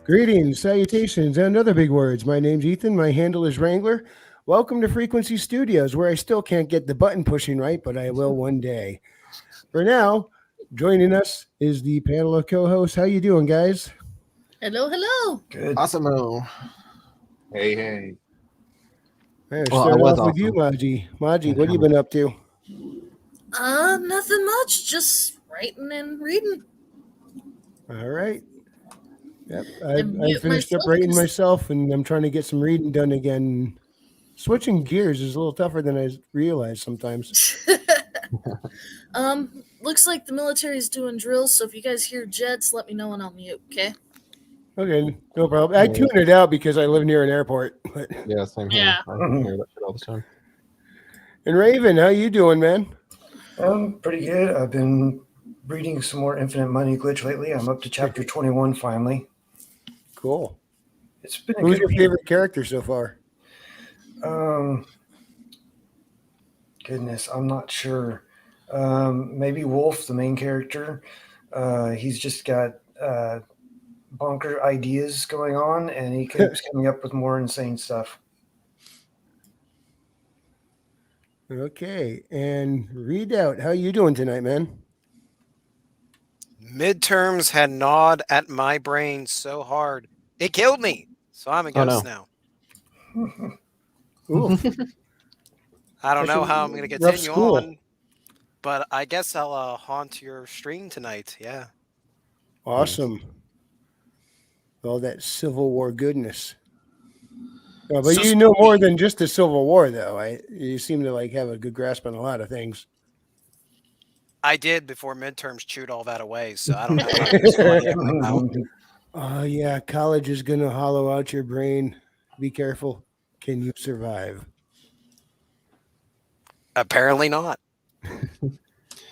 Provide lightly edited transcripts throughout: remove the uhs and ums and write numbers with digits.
Greetings, salutations, and other big words. My name's Ethan. My handle is Wrangler. Welcome to Frequency Studios, where I still can't get the button pushing right, but I will one day. For now, joining us is the panel of co-hosts. How you doing, guys? Hello, hello. Good. Awesome. Hey, hey. I'll Well, I start was off with you, awesome. Maji. Maji, what have you been up to? Nothing much. Just writing and reading. All right. Yep, I I mute finished up myself writing 'cause- myself, and I'm trying to get some reading done again. Switching gears is a little tougher than I realize sometimes. Looks like the military's doing drills, so if you guys hear jets, let me know and I'll mute, okay? Okay, no problem. I tune it out because I live near an airport. But... Yeah, same here. Yeah. I hear that shit all the time. And Raven, how you doing, man? Pretty good. I've been reading some more Infinite Money Glitch lately. I'm up to chapter 21 finally. Cool. It's been a Who's good your read. favorite character so far? Goodness, I'm not sure. Maybe Wolf, the main character. He's just got bonker ideas going on, and he keeps coming up with more insane stuff. Okay, and Readout, how you doing tonight, man? Midterms had gnawed at my brain so hard. It killed me. So I'm a ghost now. Ooh, I don't know That's a how I'm going to rough continue school. on, but I guess I'll haunt your stream tonight. Yeah. awesome. All that Civil War goodness. But So you know more than just the Civil War, though. You seem to have a good grasp on a lot of things. I did before midterms chewed all that away, so I don't know how to explain it now. Oh yeah, college is gonna hollow out your brain. Be careful. Can you survive? Apparently not.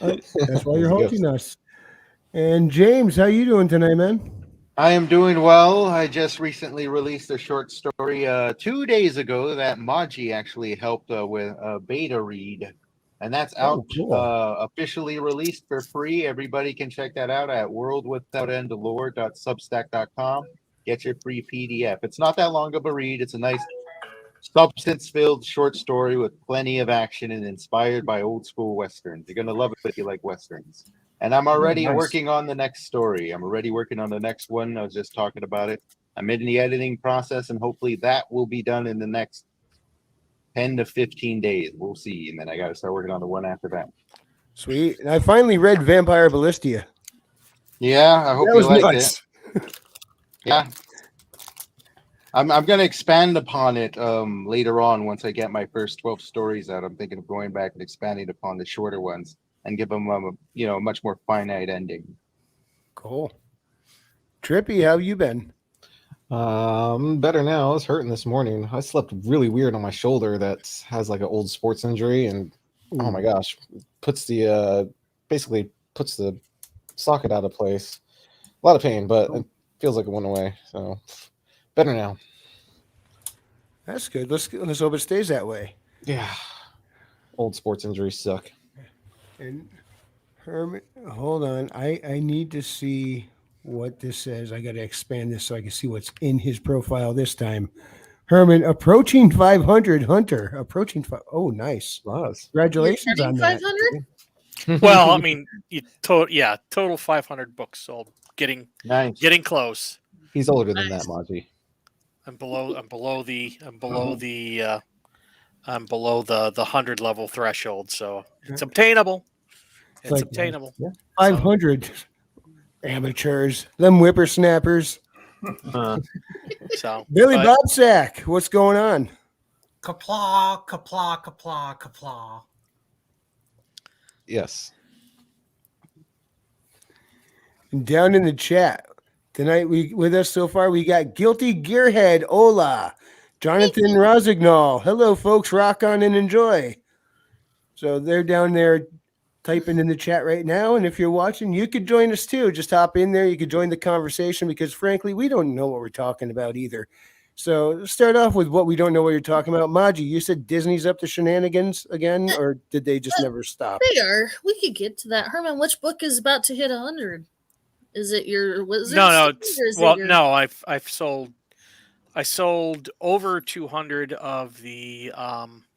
That's why you're haunting us. And James, how you doing tonight, man? I am doing well. I just recently released a short story 2 days ago that Maji actually helped with a beta read. And that's out, cool. officially released for free. Everybody can check that out at worldwithoutendlore.substack.com. Get your free PDF. It's not that long of a read. It's a nice substance-filled short story with plenty of action and inspired by old school westerns. You're gonna love it if you like westerns. And I'm already Nice. working on the next story. I'm already working on the next one. I was just talking about it. I'm in the editing process, and hopefully that will be done in the next 10 to 15 days. We'll see. And then I got to start working on the one after that. Sweet. And I finally read Vampire Ballistia. Yeah, I hope That you was liked nuts. it. Yeah. I'm going to expand upon it later on once I get my first 12 stories out. I'm thinking of going back and expanding upon the shorter ones and give them a much more finite ending. Cool. Trippy, how you been? Better now. I was hurting this morning. I slept really weird on my shoulder that has like an old sports injury, and oh my gosh, puts the basically puts the socket out of place. A lot of pain, but it feels like it went away. So better now. That's good. Let's hope it stays that way. Yeah. Old sports injuries suck. And Herman, hold on. I need to see what this says. I got to expand this so I can see what's in his profile this time. Herman, approaching 500 Hunter. Approaching five. Oh, nice. Nice. Congratulations You're on hitting that. 500? Well, I mean, total 500 books sold. Getting Nice. close. He's older than Nice. that, Maji. I'm below the 100 level threshold, so it's obtainable. It's like- obtainable. 500 amateurs. Them whippersnappers. So Billy but- Bobsack, what's going on? Kapla, kapla, kapla, kapla. Yes. And down in the chat tonight, with us so far, we got Guilty Gearhead, Ola, Jonathan Rosignol. Hello, folks. Rock on and enjoy. So they're down there typing in the chat right now. And if you're watching, you could join us too. Just hop in there. You could join the conversation because, frankly, we don't know what we're talking about either. So start off with what we don't know what you're talking about. Maji, you said Disney's up to shenanigans again, or did they just never stop? They are. We could get to that. Herman, which book is about to hit 100? Is it your wizard? No, stand, it's or is well, it your... no. I sold over 200 of the the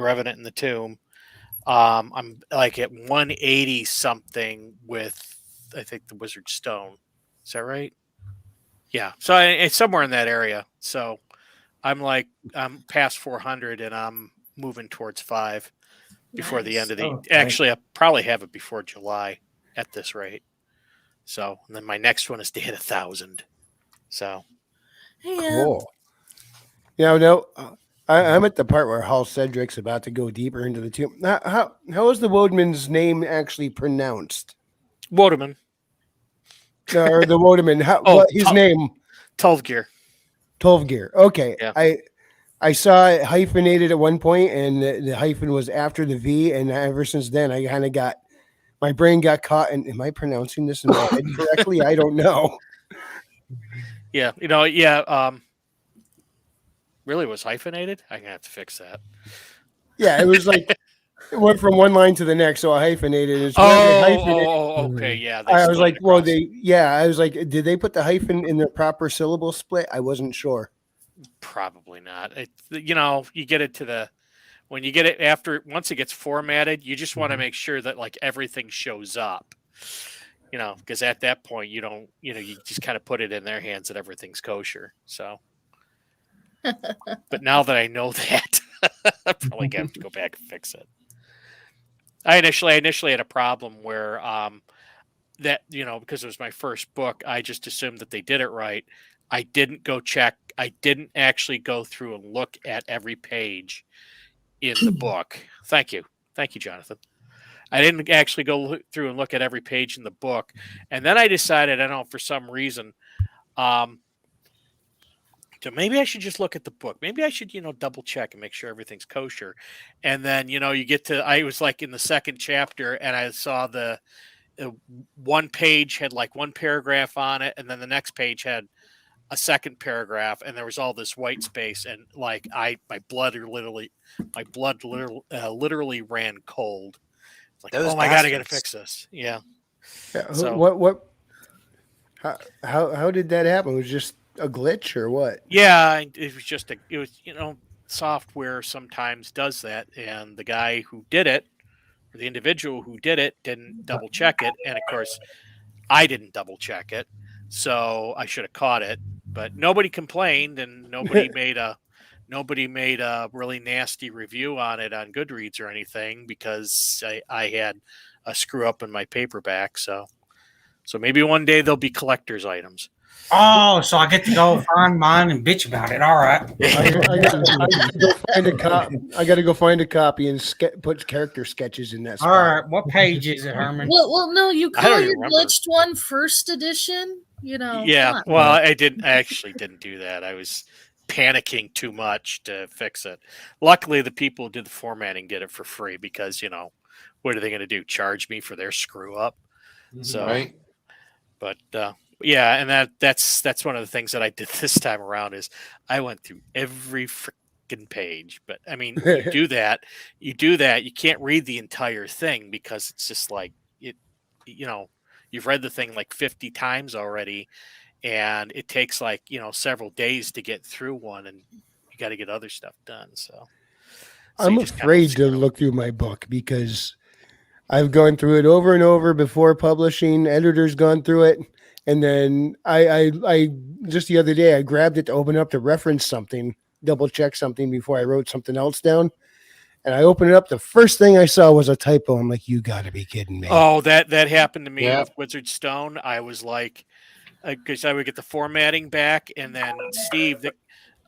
Revenant in the Tomb. I'm like at 180 something with I think the Wizard Stone. Is that right? Yeah. So it's somewhere in that area. So I'm past 400 and I'm moving towards 5 before the end Nice. of the. Oh, Actually, I'll probably have it before July at this rate. So and then my next one is to hit 1,000. So Hey, Cool. Yeah, no, I'm at the part where Hal Cedric's about to go deeper into the tomb. How is the Wodeman's name actually pronounced? Wodeman. No, or the Wodeman? Oh, What his name? 12 gear. Tolvgear. Okay, Yeah. I saw it hyphenated at one point, and the hyphen was after the V, and ever since then, I kind of got my brain got caught. And am I pronouncing this in my head correctly? I don't know. Yeah. Yeah. Really was hyphenated? I'm gonna have to fix that. Yeah, it was like it went from one line to the next, so I hyphenated. It's where they hyphen it. Okay, yeah. I was split like, it well, across. I was like, did they put the hyphen in the proper syllable split? I wasn't sure. Probably not. You get it to the when you get it after once it gets formatted, you just want to make sure that like everything shows up. Because at that point you don't, you just kind of put it in their hands that everything's kosher. So, but now that I know that, I'm probably gonna have to go back and fix it. I initially had a problem where that because it was my first book, I just assumed that they did it right. I didn't go check. I didn't actually go through and look at every page in the book. Thank you, Jonathan. I didn't actually go through and look at every page in the book, and then I decided, I don't know, for some reason, so maybe I should just look at the book. Maybe I should, double check and make sure everything's kosher. And then, you get to, I was like in the second chapter and I saw the one page had like one paragraph on it. And then the next page had a second paragraph and there was all this white space. And like, my blood literally ran cold. It's like, Those oh my God, I got to bastards. fix this. Yeah. Yeah, So- what? How did that happen? It was just a glitch or what? Yeah, it was just software sometimes does that, and the guy who did it, or the individual who did it, didn't double check it, and of course, I didn't double check it, so I should have caught it. But nobody complained, and nobody made a really nasty review on it on Goodreads or anything because I had a screw up in my paperback. So maybe one day there'll be collector's items. Oh, so I get to go find mine and bitch about it. All right. I got to go find a copy and put character sketches in that spot. All right. What page is it, Herman? Well, no, you I don't call even your remember. glitched one first edition. Yeah, come on. well, I actually didn't do that. I was panicking too much to fix it. Luckily, the people who did the formatting did it for free because, what are they going to do? Charge me for their screw up? So, Right. but yeah, and that's one of the things that I did this time around is I went through every freaking page. But I mean, you do that, you can't read the entire thing because it's just like it, you've read the thing like 50 times already, and it takes like several days to get through one, and you got to get other stuff done. So I'm you just kinda afraid to skim. look through my book because I've gone through it over and over before publishing. Editor's gone through it, and then I just the other day I grabbed it to open up to reference something, double check something before I wrote something else down. And I opened it up. The first thing I saw was a typo. I'm like, you got to be kidding me. Oh, that happened to me Yeah. with Wizard Stone. I was like, because I would get the formatting back, and then Steve.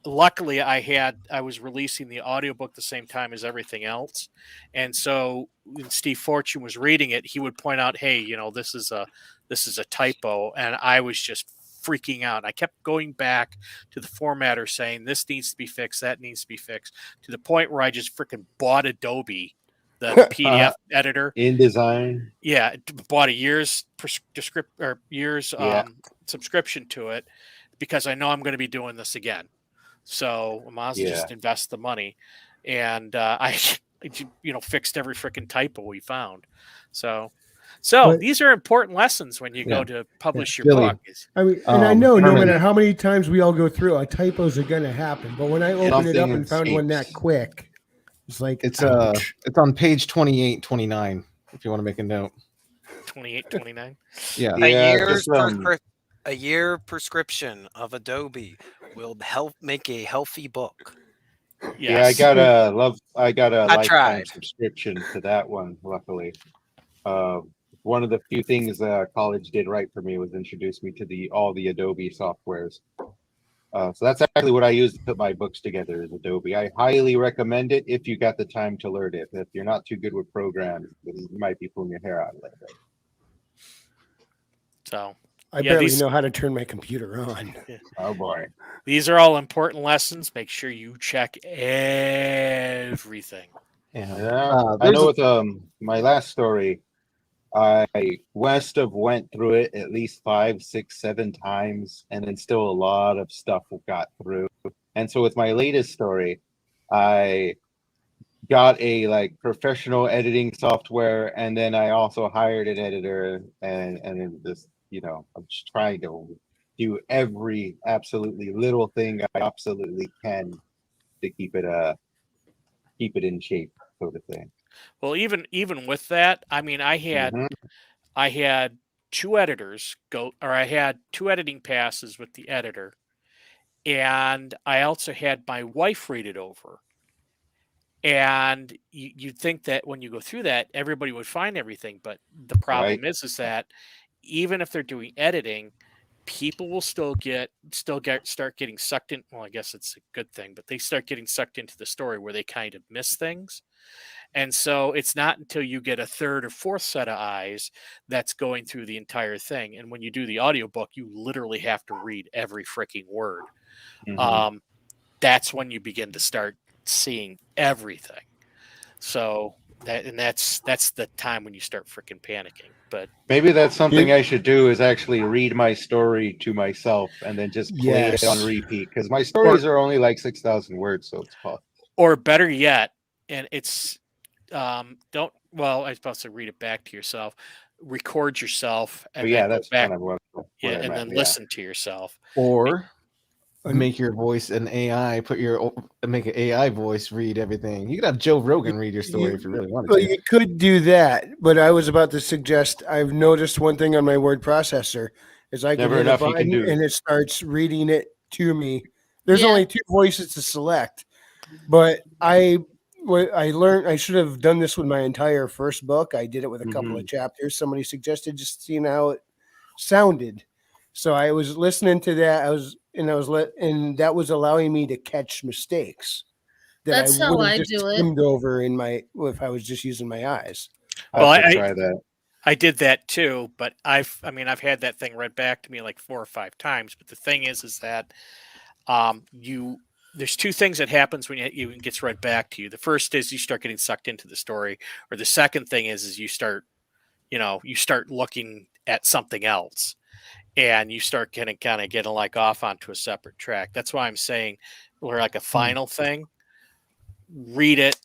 Luckily, I was releasing the audiobook the same time as everything else, and so when Steve Fortune was reading it, he would point out, "Hey, this is a typo," and I was just freaking out. I kept going back to the formatter saying, "This needs to be fixed. That needs to be fixed," to the point where I just freaking bought Adobe, the PDF editor. InDesign. Yeah, bought a year's Yeah. subscription to it because I know I'm going to be doing this again. So I might as well just invest the money, and I fixed every freaking typo we found. So So But- these are important lessons when you go Yeah. to publish your Billy. book. I mean, and I know no Herman, matter how many times we all go through, typos are gonna happen. But when I opened it up Something and found one that escapes. quick, it's like it's ouch. it's on page 28, 29, if you want to make a note. 28, 29. Yeah. A Yeah, year's just a year prescription of Adobe will help make a healthy book. yeah, Yes. I got a I lifetime tried. subscription to that one, luckily. Uh, one of the few things college did right for me was introduce me to all the Adobe softwares. So that's actually what I use to put my books together is Adobe. I highly recommend it if you got the time to learn it. If you're not too good with programs, then you might be pulling your hair out a little bit. So I yeah, barely these- know how to turn my computer on. Oh boy. these are all important lessons. Make sure you check everything. Yeah. Yeah, I there's know a- with my last story, I must have went through it at least 5, 6, 7 times, and then still a lot of stuff got through. And so with my latest story, I got a professional editing software, and then I also hired an editor, and then this, I'm just trying to do every absolutely little thing I absolutely can to keep it in shape, sort of thing. Well, even with that, I mean, I Mhm. had two editors I had two editing passes with the editor, and I also had my wife read it over. And you'd think that when you go through that, everybody would find everything, but the problem Right. is that even if they're doing editing, people will start getting sucked in. Well, I guess it's a good thing, but they start getting sucked into the story where they kind of miss things. And so it's not until you get a third or fourth set of eyes that's going through the entire thing. And when you do the audiobook, you literally have to read every freaking word. Mhm. That's when you begin to start seeing everything. So that's the time when you start freaking panicking. But Maybe that's something I should do is actually read my story to myself and then just play it on Yes. repeat because my stories are only like 6,000 words, so it's possible. or better yet, and it's don't I was supposed to read it back to yourself, record yourself, and But yeah, then go that's back, kind of what yeah, I'm and at, then yeah. listen to yourself. Or make your voice an AI. Make an AI voice read everything. You could have Joe Rogan read your story if you really wanted Well, to. you could do that, but I was about to suggest. I've noticed one thing on my word processor is I can Never hit a enough you can button do. and it starts reading it to me. There's Yeah. only two voices to select, but what I learned I should have done this with my entire first book. I did it with a couple of chapters. Somebody suggested just seeing how it sounded. So I was listening to that. And that was allowing me to catch mistakes that That's I how would have I just do it. skimmed over if I was just using my eyes. I'll Well, have to try that. I did that too, but I've had that thing read back to me like 4 or 5 times. But the thing is that there's two things that happens when it gets read back to you. The first is you start getting sucked into the story, or the second thing is you start looking at something else, and you start kind of getting like off onto a separate track. That's why I'm saying, we're like a final thing. Read it,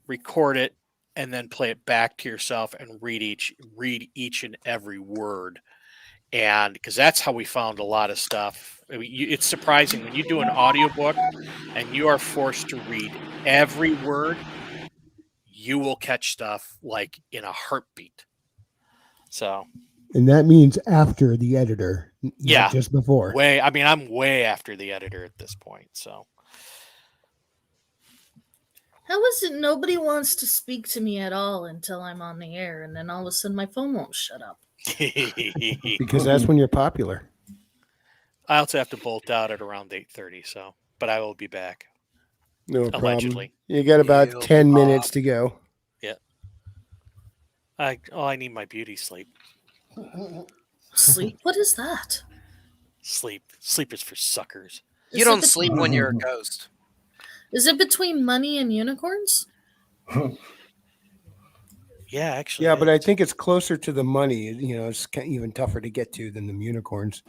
record it, and then play it back to yourself and read each and every word. And because that's how we found a lot of stuff. I mean, it's surprising when you do an audiobook and you are forced to read every word, you will catch stuff like in a heartbeat. So And that means after the editor, not Yeah. just before. I'm way after the editor at this point. So How is it nobody wants to speak to me at all until I'm on the air, and then all of a sudden my phone won't shut up? Because that's when you're popular. I also have to bolt out at around 8:30. So, but I will be back. No problem. Allegedly. You got about You'll 10 be minutes to go. I need my beauty sleep. Sleep? What is that? Sleep is for suckers. You Is don't it sleep when you're a ghost. Is it between money and unicorns? Yeah, actually. Yeah, but I is. think it's closer to the money. It's even tougher to get to than the unicorns.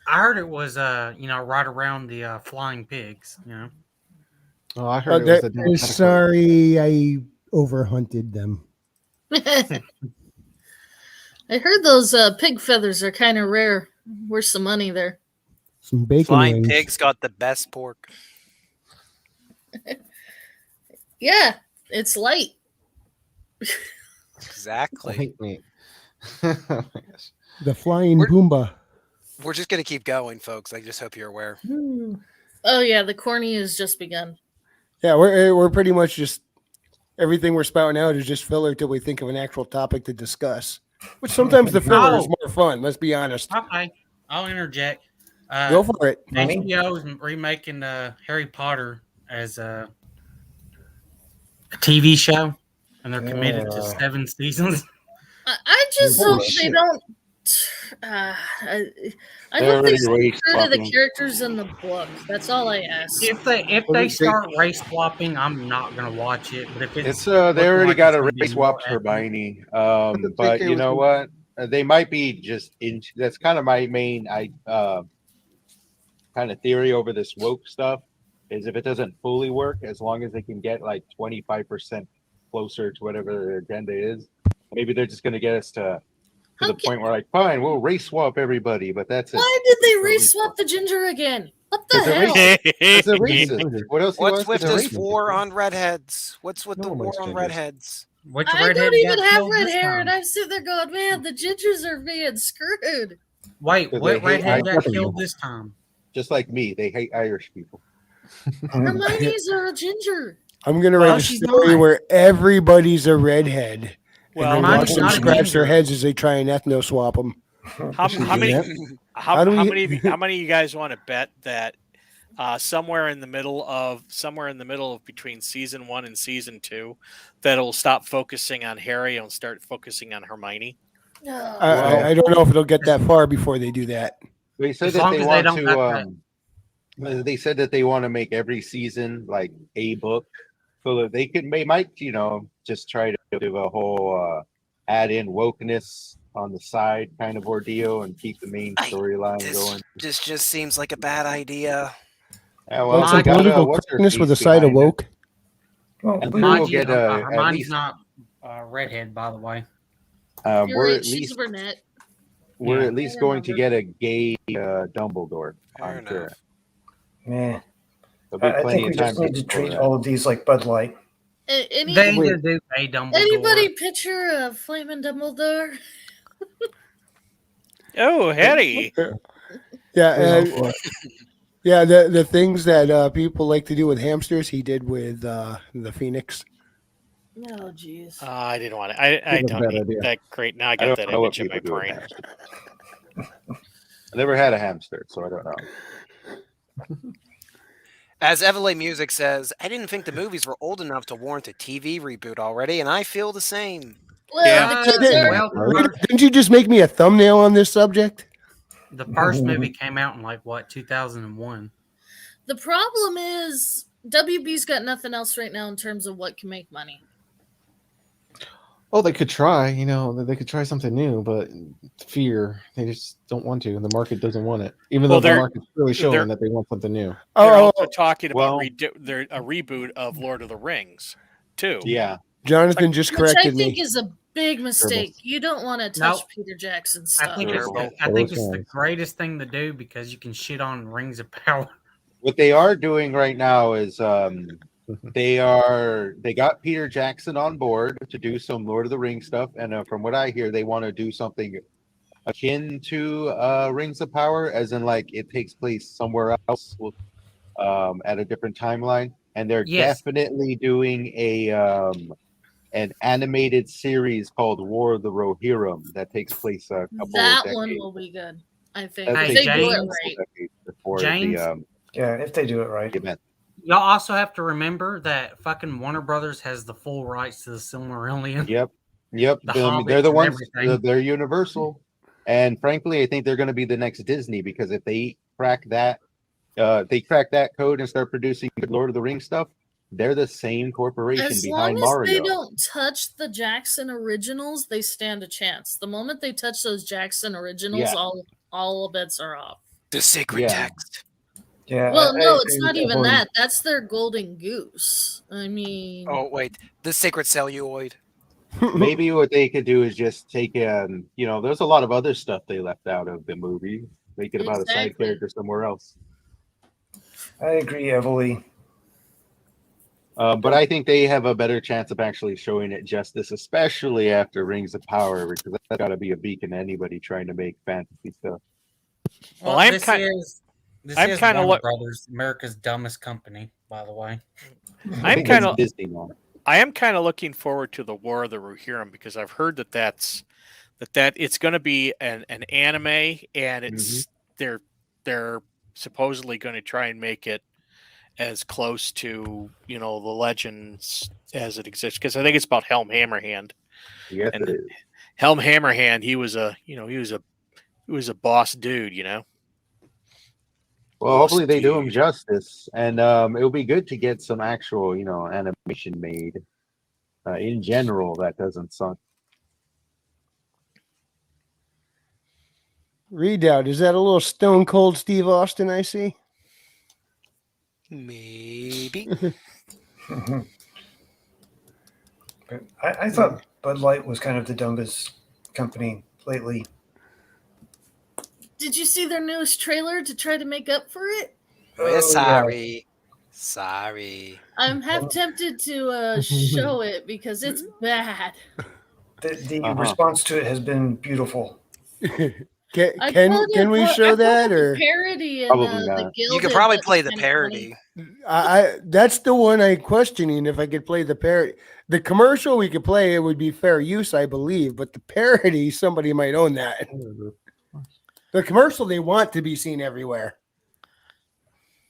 I heard it was, right around the flying pigs. Oh, I heard it was the Democratic Party. Sorry, I overhunted them. I heard those pig feathers are kind of rare. Where's some money there? Some bacon Flying wings. Pig's got the best pork. Yeah, it's light. Exactly. Hate me. Oh my gosh. The flying We're- Boomba. We're just gonna keep going, folks. I just hope you're aware. Oh yeah, the corny has just begun. Yeah, we're pretty much just everything we're spouting out is just filler till we think of an actual topic to discuss. Which sometimes the filler is Oh. more fun. Let's be honest. Okay, I'll interject. Go for it. HBO is remaking Harry Potter as a TV show, and they're committed to 7 seasons. I just Holy hope they shit. don't. I They hope they already stay race true to the swapping. characters in the book. That's all I ask. If they start race swapping, I'm not gonna watch it. But if it's They looking already like got it's a gonna be race more swapped epic- Hermione. the But big you was know the- what? They might be just in. That's kind of my main kind of theory over this woke stuff. Is if it doesn't fully work, as long as they can get like 25% closer to whatever their agenda is, maybe they're just going to get us to the Okay. point where like, fine, we'll race swap everybody, but that's it. Why did they Race race swap the ginger again? What the It's a hell? race. It's a racist. What else? What's with to this race? war on redheads? What's with No the one war likes on gingers. redheads? Which I redhead don't even got have killed red this hair, and time? I'm sitting there going, man, the gingers are being screwed. Wait, Because what they hate redhead got Irish killed people. this time? Just like me, they hate Irish people. Hermione's a ginger. I'm gonna Well, write a she's story not. where everybody's a redhead. Well, and then Hermione's watch them not a scratch their ginger. heads as they try and ethno swap them. how many Yep. how, How do how we- many how many of you guys want to bet that somewhere in the middle of between season 1 and season 2 that it'll stop focusing on Harry and start focusing on Hermione? No. I don't know if it'll get that far before they do that. They said As that long they as they want don't to. got They said that they want to make every season like a book, so that they might just try to do a whole add in wokeness on the side kind of ordeal and keep the main storyline going. This just seems like a bad idea. Yeah, Well, well, some they got political what's her correctness with a face side of behind it. woke. Well, And we we'll Hermione's, get at Hermione's least not redhead, by the way. You're we're right, at she's least a brunette. we're Yeah. at least I going to remember. get a gay Dumbledore. Fair I'm sure. enough. man, There'll be I plenty think we of time just need to before treat that. all of these like Bud Light. Any, They need to do a Dumbledore. anybody picture a flaming Dumbledore? Oh, Harry. Yeah, Well, yeah. The things that people like to do with hamsters, he did with the Phoenix. Oh, jeez. I didn't want it. I That's a don't bad need idea. that. Great. Now I I got don't that know what image in my people do with brain. hamsters. I never had a hamster, so I don't know. As Evelyn Music says, I didn't think the movies were old enough to warrant a TV reboot already, and I feel the same. Well, Yeah. the kids are. Well, Didn't you just make me a thumbnail on this subject? the first movie came out in like what 2001. The problem is WB's got nothing else right now in terms of what can make money. Oh, they could try. They could try something new, but fear. They just don't want to, and the market doesn't want it. Even Well, though the they're- market's really they're- showing that they want something new. They're Oh, also talking about well- a reboot of Lord of the Rings, too. Yeah, Jonathan just Which I corrected think me. is a big mistake. You don't want to touch Nope. Peter Jackson's I stuff. think it's Terrible. I think it's the Terrible. greatest thing to do because you can shit on Rings of Power. what they are doing right now is they got Peter Jackson on board to do some Lord of the Rings stuff, and from what I hear, they want to do something akin to Rings of Power, as in like it takes place somewhere else at a different timeline, and they're Yes. definitely doing an animated series called War of the Rohirrim that takes place a couple That of one decades. will be good. I think That Hey, if takes they place do it James? a right. couple decades before James? yeah, if they do it right. the event. Y'all also have to remember that fucking Warner Brothers has the full rights to the Silmarillion. Yep. The They're Hobbits the and ones. everything. They're Universal, and frankly, I think they're going to be the next Disney because if they crack that code and start producing good Lord of the Rings stuff, they're the same corporation As long behind as Mario. they don't touch the Jackson originals, they stand a chance. The moment they touch those Jackson originals, Yeah. all bets are off. The sacred Yeah. text. Yeah. Well, no, I it's not even definitely- that. That's their golden goose. I mean, Oh, wait. The sacred celluloid. Maybe what they could do is just take there's a lot of other stuff they left out of the movie. Make it about a side Exactly. character somewhere else. I agree, Emily. But I think they have a better chance of actually showing it justice, especially after Rings of Power, because that's got to be a beacon to anybody trying to make fantasy stuff. Well, I'm this kind- is I'm kinda Warner look- Brothers, America's dumbest company, by the way. I I'm think kind that's of Disney now. I am kind of looking forward to the War of the Rohirrim because I've heard that it's going to be an anime and it's they're supposedly going to try and make it as close to the legends as it exists, because I think it's about Helm Hammerhand. Yes, And it is. Helm Hammerhand, he was a boss dude. Well, hopefully they do Dude. him justice, and it'll be good to get some actual, animation made. In general, that doesn't suck. Redoubt, is that a little Stone Cold Steve Austin I see? Maybe. But I thought Bud Light was kind of the dumbest company lately. Did you see their newest trailer to try to make up for it? We're Oh, yeah. sorry. I'm half tempted to show it because it's bad. The response to it has been beautiful. I Can pulled we I show pulled that the or parody and Probably the not. Gilded You could probably that play was the kinda parody. I that's the one I'm questioning if I could play the parody. The commercial we could play, it would be fair use, I believe, but the parody, somebody might own that. The commercial they want to be seen everywhere.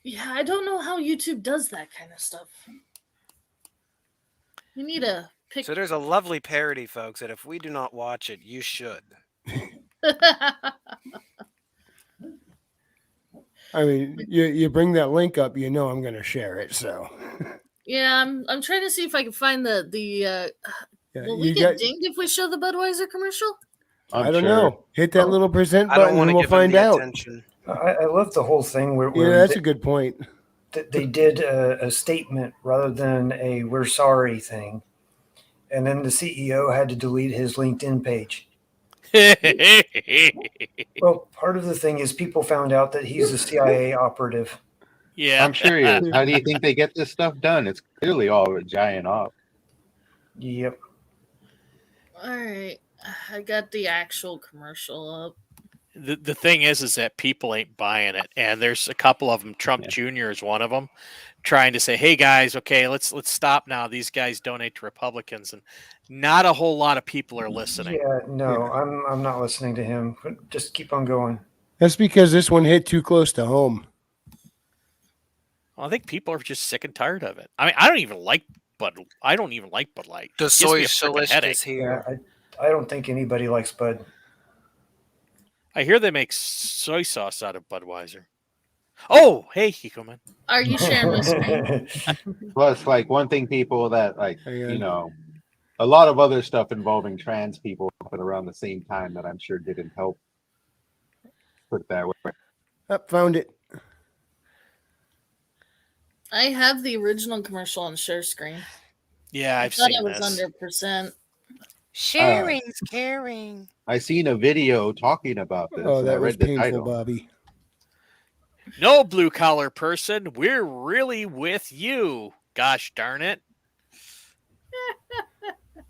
Yeah, I don't know how YouTube does that kind of stuff. We need a pick. So there's a lovely parody, folks, that if we do not watch it, you should. I mean, you bring that link up, I'm going to share it. So Yeah, I'm trying to see if I can find the yeah, will we get dinged if we show the Budweiser commercial? I don't know. Hit that little present I don't button want and to we'll give him find the out. attention. I love the whole thing where Yeah, that's a good point. they did a statement rather than a "we're sorry" thing, and then the CEO had to delete his LinkedIn page. Well, part of the thing is people found out that he's a CIA operative. Yeah, I'm sure he is. How do you think they get this stuff done? It's clearly all a giant op. Yep. All right, I got the actual commercial up. The thing is that people ain't buying it, and there's a couple of them. Trump Jr. is one of them, trying to say, "Hey guys, okay, let's stop now. These guys donate to Republicans," and not a whole lot of people are listening. Yeah, no, I'm not listening to him. Just keep on going. That's because this one hit too close to home. Well, I think people are just sick and tired of it. I mean, I don't even like Bud Light. The It gives soy me a freaking delicious headache. here. Yeah, I don't think anybody likes Bud. I hear they make soy sauce out of Budweiser. Oh, hey, Kikoman. Are you sharing my screen? Plus, like one thing people that Hang on. a lot of other stuff involving trans people happened around the same time that I'm sure didn't help. Put it that way. Found it. I have the original commercial on share screen. Yeah, I I've thought seen it was this. under percent. Sharing's caring. I seen a video talking about this. Oh, and I that was read the painful, title. Bobby. No, blue collar person, we're really with you. Gosh darn it.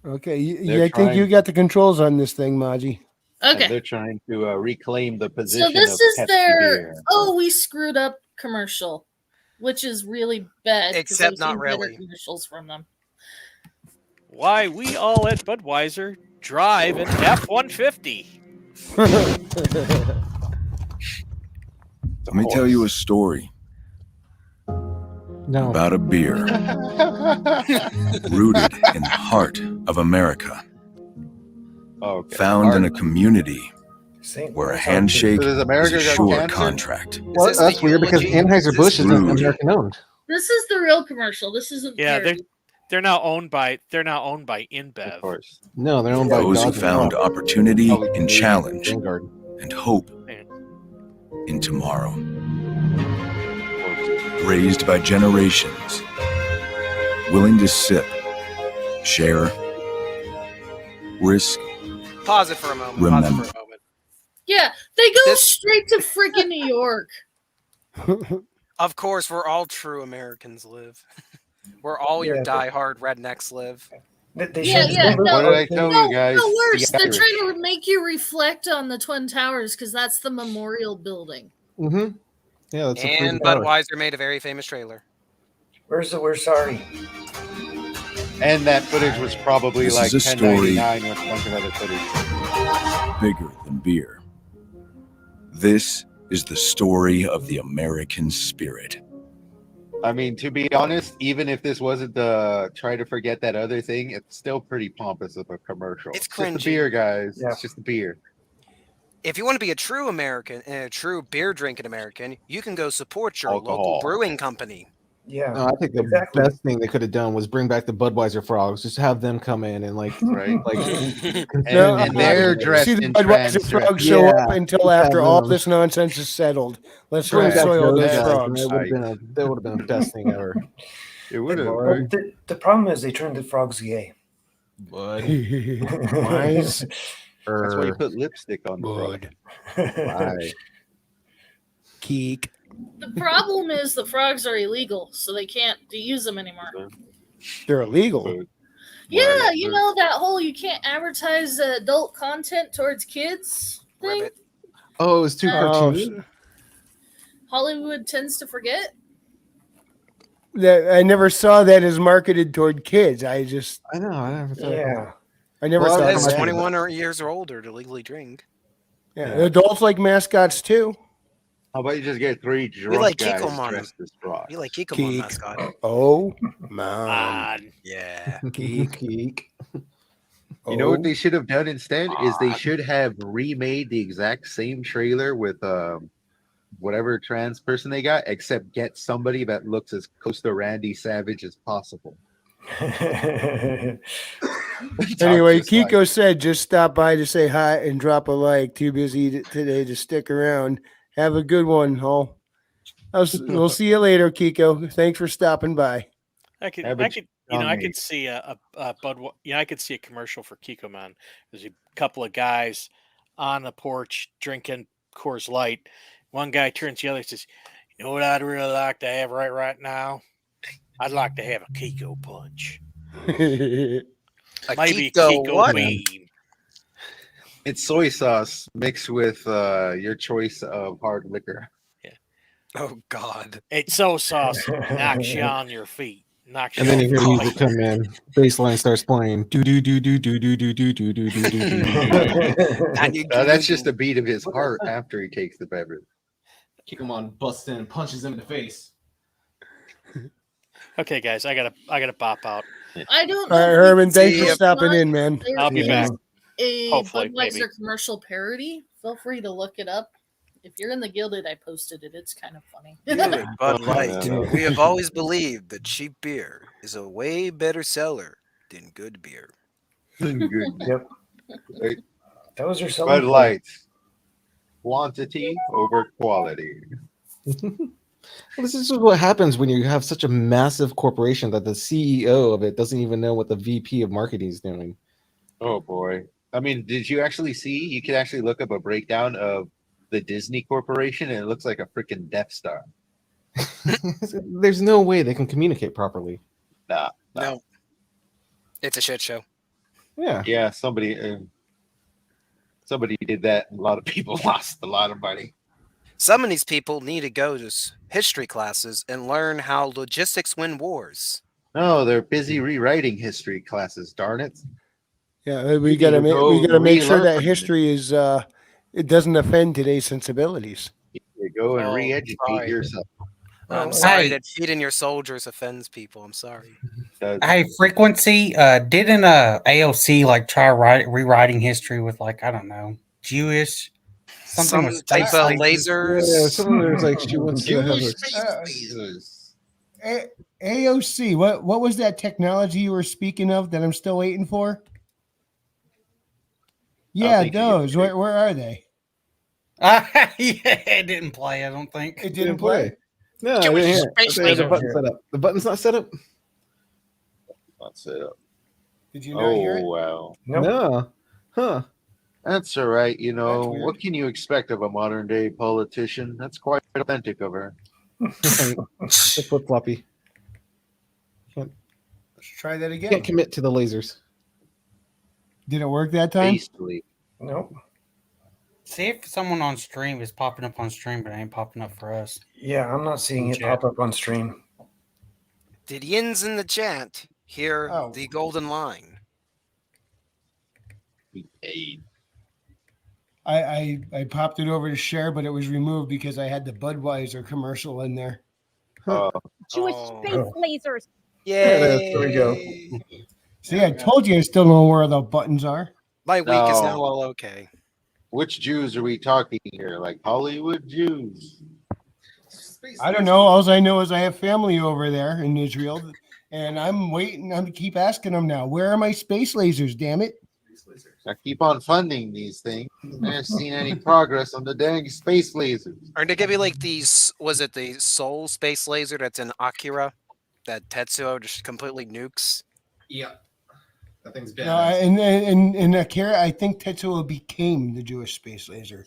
Okay, They're I think you trying- got the controls on this thing, Maji. And Okay, they're trying to reclaim the position so this of is Pepsi their beer. "oh, we screwed up" commercial, which is really bad. 'cause Except I've not seen better really. commercials from them. Why we all at Budweiser drive an F-150. Let me tell you a story No. about a beer rooted in the heart of America, Okay. found in a community St. where a Louis. handshake So does is America a got sure cancer? contract. Well, this that's the weird because eulogy? Anheuser-Busch Is isn't this- American owned. This is the real commercial. This isn't. Yeah, parody. they're now owned by Of InBev. course. No, they're owned by Those who Dodge and found Trump. opportunity Oh, in challenge Vanguard. and hope Man. in tomorrow. Raised by generations, willing to sip, share, Risk, Pause it for a moment. remember. Yeah, they go This- straight to freaking New York. Of course, where all true Americans live. Where all your Yeah, but- diehard rednecks live. They Yeah, should yeah, remember What no, did I tell no, you guys? no worse. The They're Irish. trying to make you reflect on the Twin Towers because that's the memorial building. Mm-hmm. Yeah, that's a And Budweiser made a very famous trailer. Where's the we're sorry? And that footage was probably This like is a story 1099 with a bunch of other footage. bigger than beer. This is the story of the American spirit. I mean, to be honest, even if this wasn't the try to forget that other thing, it's still pretty pompous of a commercial. It's just the cringy. beer, guys. Yeah. It's just the beer. If you want to be a true American and a true beer drinking American, you can go support your local Alcohol. brewing company. Yeah, No, I think the Exactly. best thing they could have done was bring back the Budweiser frogs. Just have them come in and like, Right. like No, And they're dressed see the in Budweiser trans frogs show up Yeah, until let's after have all them. this nonsense is settled. Let's bring try back soil those those guys, and frogs. That would have been the best thing ever. It would have. Well, the problem is they turned the frogs gay. Bud. Wise. That's why you put lipstick on the frog. Bud. Why? Keek. The problem is the frogs are illegal, so they can't use them anymore. They're illegal. But- Yeah, Right. you know that whole you can't advertise adult content towards kids thing? Ribbit. Oh, it was too Oh, cartoony. Hollywood tends to forget. that I never saw that as marketed toward kids. I I know. I never thought. Yeah, never Well, saw It says that. 21 or years or older to legally drink. Yeah, adults like mascots too. How about you just get three drunk like guys Kikomon. dressed as frogs? You like Kikomon Geek. mascot. Oh, man. On. Yeah. Geek. Geek. You know Oh. what they should have done instead is they should have remade the exact same trailer with whatever trans person they got, except get somebody that looks as close to Randy Savage as possible. Anyway, Talk just like- Kiko said just stop by to say hi and drop a like. Too busy today to stick around. Have a good one, Hall. We'll see you later, Kiko. Thanks for stopping by. I could, Yeah, but I could, you know, I Johnny- could see a I could see a commercial for Kikoman. There's a couple of guys on the porch drinking Coors Light. One guy turns to the other and says, "You know what I'd really like to have right now? I'd like to have a Kiko punch, A maybe Kiko a Kiko what? beam." It's soy sauce mixed with your choice of hard liquor. Oh God. It's so saucy, knocks you on your feet, knocks you And then you off hear your music feet. come in. Baseline starts playing. Do do do do do do do do do do do do do. And you That's just the beat of his heart after he takes the beverage. Kikomon busts in and punches him in the face. Okay, guys, I gotta bop out. I don't All know. right, if Herman. it's Thanks for not stopping in, man. I'll be Yeah. back. A Hopefully, Budweiser maybe. commercial parody. Feel free to look it up. If you're in the Gilded, I posted it. It's kind of funny. Good Bud Light. yeah. We have always believed that cheap beer is a way better seller than good beer. Good. Yep. Right. That was your selling Bud point. Light. Quantity over quality. This is just what happens when you have such a massive corporation that the CEO of it doesn't even know what the VP of marketing is doing. Oh boy. I mean, did you actually see? You could actually look up a breakdown of the Disney Corporation, and it looks like a freaking Death Star. There's no way they can communicate properly. Nah. No. It's a shit show. Yeah. Yeah, somebody did that. And a lot of people lost a lot of money. Some of these people need to go to history classes and learn how logistics win wars. No, they're busy rewriting history classes. Darn it! Yeah, we You gotta need to make go make sure that relearn. history is it doesn't offend today's sensibilities. You go and Oh, re-educate sorry. yourself. I'm sorry Hey. that feeding your soldiers offends people. I'm sorry. Hey, frequency. Didn't AOC like try rewriting history with like I don't know Jewish something Some with type space of lasers? lasers. Yeah, some of there's like she wants to have Jewish a, space AOC, what was that technology you were speaking of that I'm still waiting for? Yeah, think you get those. it. Where are they? Yeah, it didn't play. I don't think. It didn't play. No, I Jewish didn't hear it. space I think the laser. button's set up. The button's not set up. Not set up. Did you not hear Oh it? well, Nope. No. Huh. that's all right. You know That's weird. what can you expect of a modern day politician? That's quite authentic of her. The flip floppy. Let's try that again. Can't commit to the lasers. Did it work that time? Hastily. Nope. See if someone on stream is popping up on stream, but it ain't popping up for us. Yeah, I'm not seeing it Chat. pop up on stream. Did Yins in the chat hear Oh. the golden line? We paid. I popped it over to share, but it was removed because I had the Budweiser commercial in there. Jewish Oh. space lasers. Yay! There we go. See, I told you I still know where the buttons are. My week is now No. all okay. Which Jews are we talking here? Like Hollywood Jews? I don't know. All I know is I have family over there in Israel, and I'm waiting. I'm keep asking them now. Where are my space lasers? Damn it! I keep on funding these things. I haven't seen any progress on the dang space lasers. Aren't they gonna be like these? Was it the Soul space laser that's in Akira that Tetsuo just completely nukes? Yeah. That thing's No, badass. in Akira, I think Tetsuo became the Jewish space laser.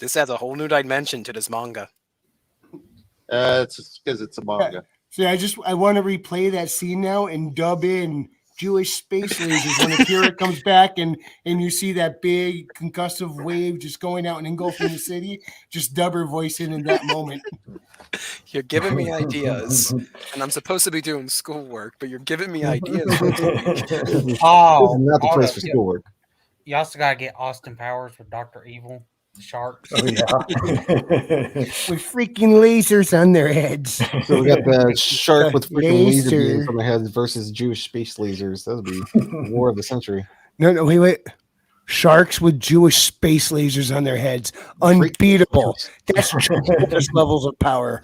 This adds a whole new dimension to this manga. It's because it's a manga. See, I want to replay that scene now and dub in Jewish space lasers when Akira comes back and you see that big concussive wave just going out and engulfing the city. Just dub her voice in that moment. You're giving me ideas, and I'm supposed to be doing schoolwork, but you're giving me ideas. Oh, This is not the place for schoolwork. You also gotta get Austin Powers with Dr. Evil, Sharks. Oh yeah. With freaking lasers on their heads. So we got the shark with freaking laser Laser. beams on their heads versus Jewish space lasers. That would be war of the century. No, wait. Sharks with Jewish space lasers on their heads. Unbeatable. That's tremendous levels of power.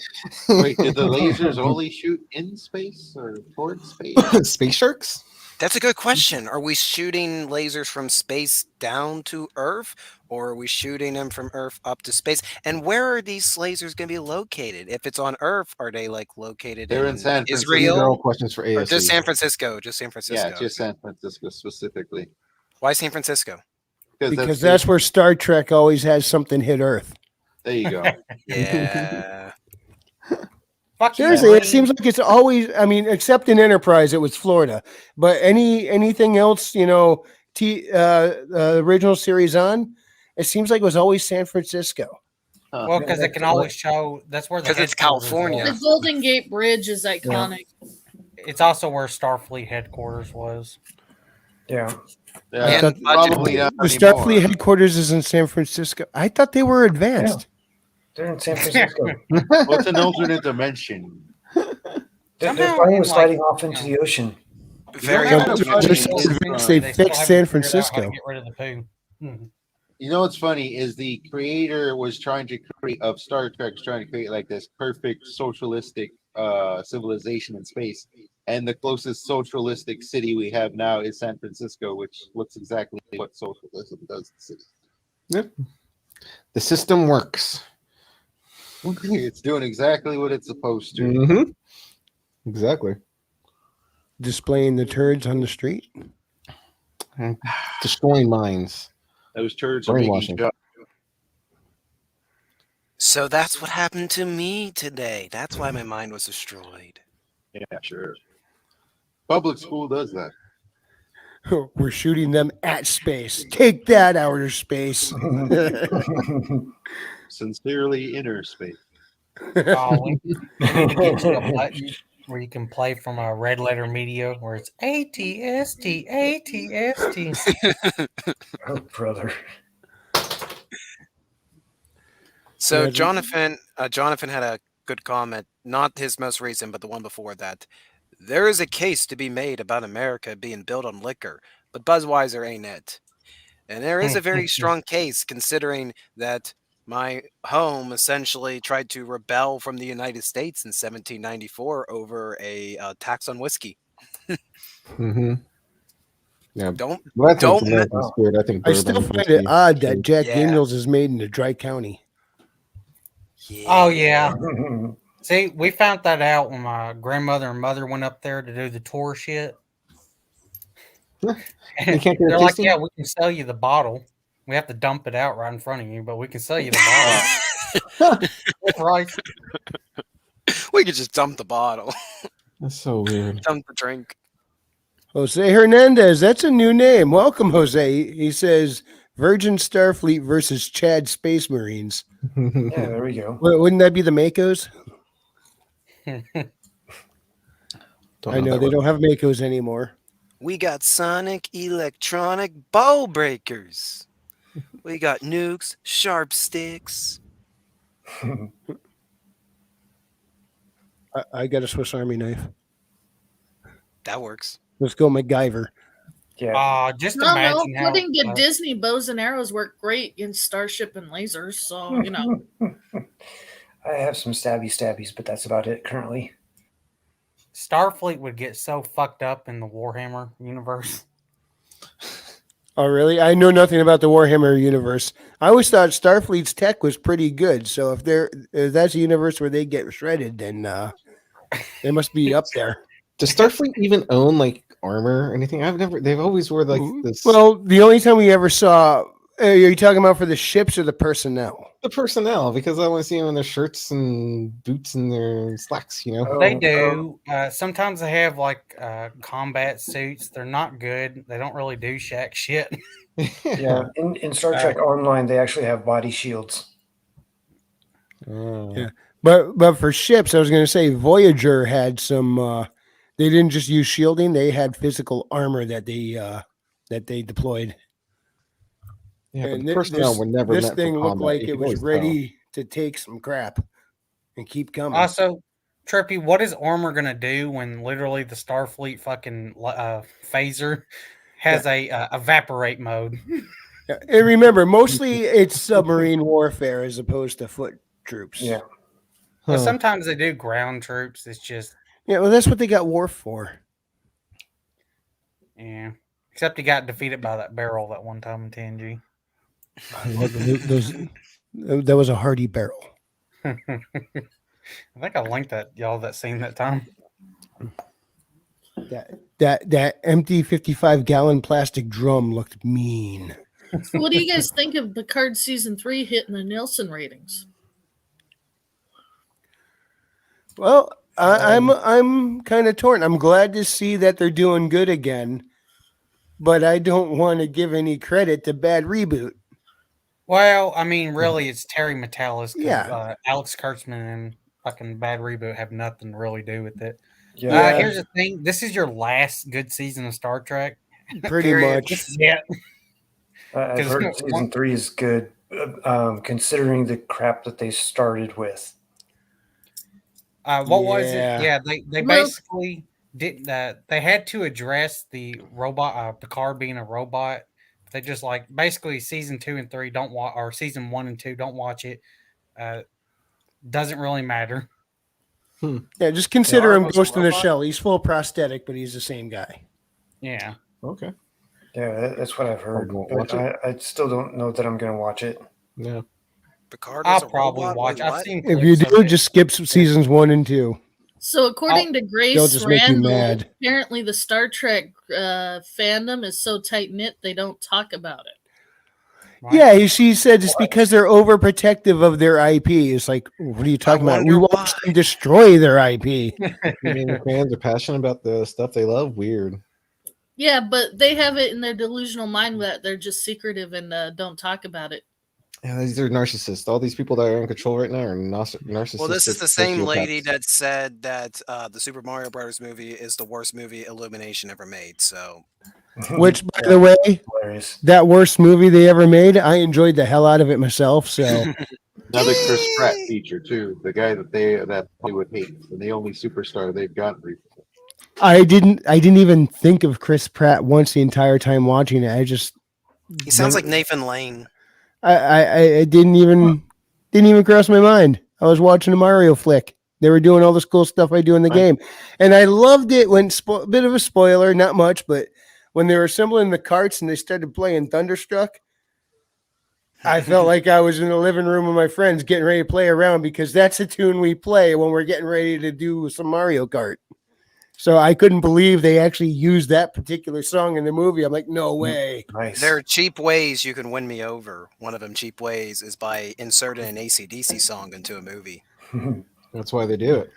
Wait, did the lasers only shoot in space or towards space? Space sharks? That's a good question. Are we shooting lasers from space down to Earth, or are we shooting them from Earth up to space? And where are these lasers going to be located? If it's on Earth, are they like located They're in in San Francisco. These are all Israel? questions for Or ASC. just San Francisco? Just San Francisco. Yeah, just San Francisco specifically. Why San Francisco? Because that's where Star Trek always has something hit Earth. There you go. Yeah. Fuck you, Seriously, it Brady. seems like it's always. I mean, except in Enterprise, it was Florida. But anything else, the original series on, it seems like it was always San Francisco. Well, because it can always show that's where the 'Cause it's headquarters California. The was. Golden Gate Bridge is iconic. It's also where Starfleet headquarters was. Yeah. Yeah, I thought- probably not The Starfleet anymore. headquarters is in San Francisco. I thought they were advanced. They're in San Francisco. What's an alternate dimension? Their Somehow plane in, was like, sliding off into the ocean. Very Yeah, good. funny They're is, so advanced, uh, they still fixed haven't San figured out how to Francisco. get rid of the poo. Mhm. You know what's funny is the creator was trying to create of Star Trek, was trying to create like this perfect socialistic civilization in space. And the closest socialistic city we have now is San Francisco, which looks exactly what socialism does to cities. Yep. The system works. It's doing exactly what it's supposed to. Mm-hmm. Exactly. Displaying the turds on the street. Destroying minds. Those turds are Brainwashing. making So that's what happened to me today. That's why my mind was destroyed. Yeah, sure. Public school does that. We're shooting them at space. Take that, outer space. Sincerely, inner space. Oh, we need to get you a button where you can play from a red letter media where it's ATST, ATST. Oh, brother. So Yeah, Jonathan had a good comment, not his most recent, but the one before that. There is a case to be made about America being built on liquor, but Budweiser ain't it. And there is a very strong case considering that my home essentially tried to rebel from the United States in 1794 over a tax on whiskey. Mm-hmm. Yeah. Don't Well, I think don't American spirit. I think I still bourbon, find whiskey, it odd that Jack Yeah. Daniels is made in the Dry County. Oh, yeah. See, we found that out when my grandmother and mother went up there to do the tour shit. You And can't get a they're like, tasting? "Yeah, we can sell you the bottle. We have to dump it out right in front of you, but we can sell you the bottle." With rice. We could just dump the bottle, That's so weird. dump the drink. Jose Hernandez, that's a new name. Welcome, Jose. He says Virgin Starfleet versus Chad Space Marines. Yeah, there we go. Wouldn't that be the Makos? Don't I know that they word. don't have Makos anymore. We got sonic electronic bow breakers. We got nukes, sharp sticks. I got a Swiss Army knife. That works. Let's go, MacGyver. Yeah. Just No, imagine how. according to Disney, bows and arrows work great against starship and lasers. So I have some stabbies, but that's about it currently. Starfleet would get so fucked up in the Warhammer universe. Oh, really? I know nothing about the Warhammer universe. I always thought Starfleet's tech was pretty good. So if that's a universe where they get shredded, then they must be up there. Does Starfleet even own like armor or anything? They've always wore like this. Well, the only time we ever saw, are you talking about for the ships or the personnel? The personnel, because I want to see them in their shirts and boots and their slacks, you know? They do. Sometimes they have like combat suits. They're not good. They don't really do shack shit. Yeah, in Star Trek Online, they actually have body shields. Yeah, but for ships, I was going to say Voyager had some. They didn't just use shielding; they had physical armor that they deployed. Yeah, but And the personnel were never this meant thing for looked combat. like You it can was always ready to take some crap and keep coming. Also, Trippy, what is armor gonna do when literally the Starfleet fucking phaser has a evaporate mode? Yeah, and remember, mostly it's submarine warfare as opposed to foot troops. Yeah. Well, sometimes they do ground troops. It's just Well, that's what they got Worf for. yeah. Except he got defeated by that barrel that one time in TNG. I love those. That was a hearty barrel. I think I linked that scene that time. That empty 55-gallon plastic drum looked mean. So what do you guys think of Picard season 3 hitting the Nielsen ratings? Well, I'm kind of torn. I'm glad to see that they're doing good again, but I don't want to give any credit to Bad Reboot. Well, I mean, really, it's Terry Metalis. Yeah. Alex Kurtzman and fucking Bad Reboot have nothing to really do with it. Yeah. Here's the thing: this is your last good season of Star Trek. Pretty much. This is it. I've heard season 3 is good, considering the crap that they started with. What was it? Yeah. Yeah, they basically did that. They had to address the robot, Picard being a robot. They just like basically season 2 and 3 don't watch, or season 1 and 2 don't watch it. Doesn't really matter. Yeah, just consider him was a Ghost in the robot? Shell. He's full prosthetic, but he's the same guy. Yeah. Okay. Yeah, that's what I've heard. I'll But watch it. I still don't know that I'm going to watch it. Yeah. Picard I'll is a probably robot? watch. Wait, I've what? seen. If you clips do, of it. just skip seasons 1 and 2. So according to They'll Grace just make you Randall, mad. apparently the Star Trek fandom is so tight knit they don't talk about it. Right? Yeah, she said it's because they're overprotective of their IP. It's like, what are you talking about? We wonder watched them destroy their IP. You mean the fans are passionate about the stuff they love? Weird. Yeah, but they have it in their delusional mind that they're just secretive and don't talk about it. Yeah, these are narcissists. All these people that are in control right now are narcissists. Well, this is the same lady sociopaths. that said that the Super Mario Brothers movie is the worst movie Illumination ever made. So Which, by the way, Hilarious. that worst movie they ever made, I enjoyed the hell out of it myself. So Another Chris Pratt feature too. The guy that Hollywood hates, and the only superstar they've got recently. I didn't even think of Chris Pratt once the entire time watching it. I just he sounds like Nathan Lane. I didn't even cross my mind. I was watching a Mario flick. They were doing all this cool stuff I do in the game, and I loved it when bit of a spoiler, not much, but when they were assembling the carts and they started playing Thunderstruck, I felt like I was in the living room with my friends getting ready to play around because that's the tune we play when we're getting ready to do some Mario Kart. So I couldn't believe they actually used that particular song in the movie. I'm like, no way. Nice. There are cheap ways you can win me over. One of them cheap ways is by inserting an AC/DC song into a movie. That's why they do it.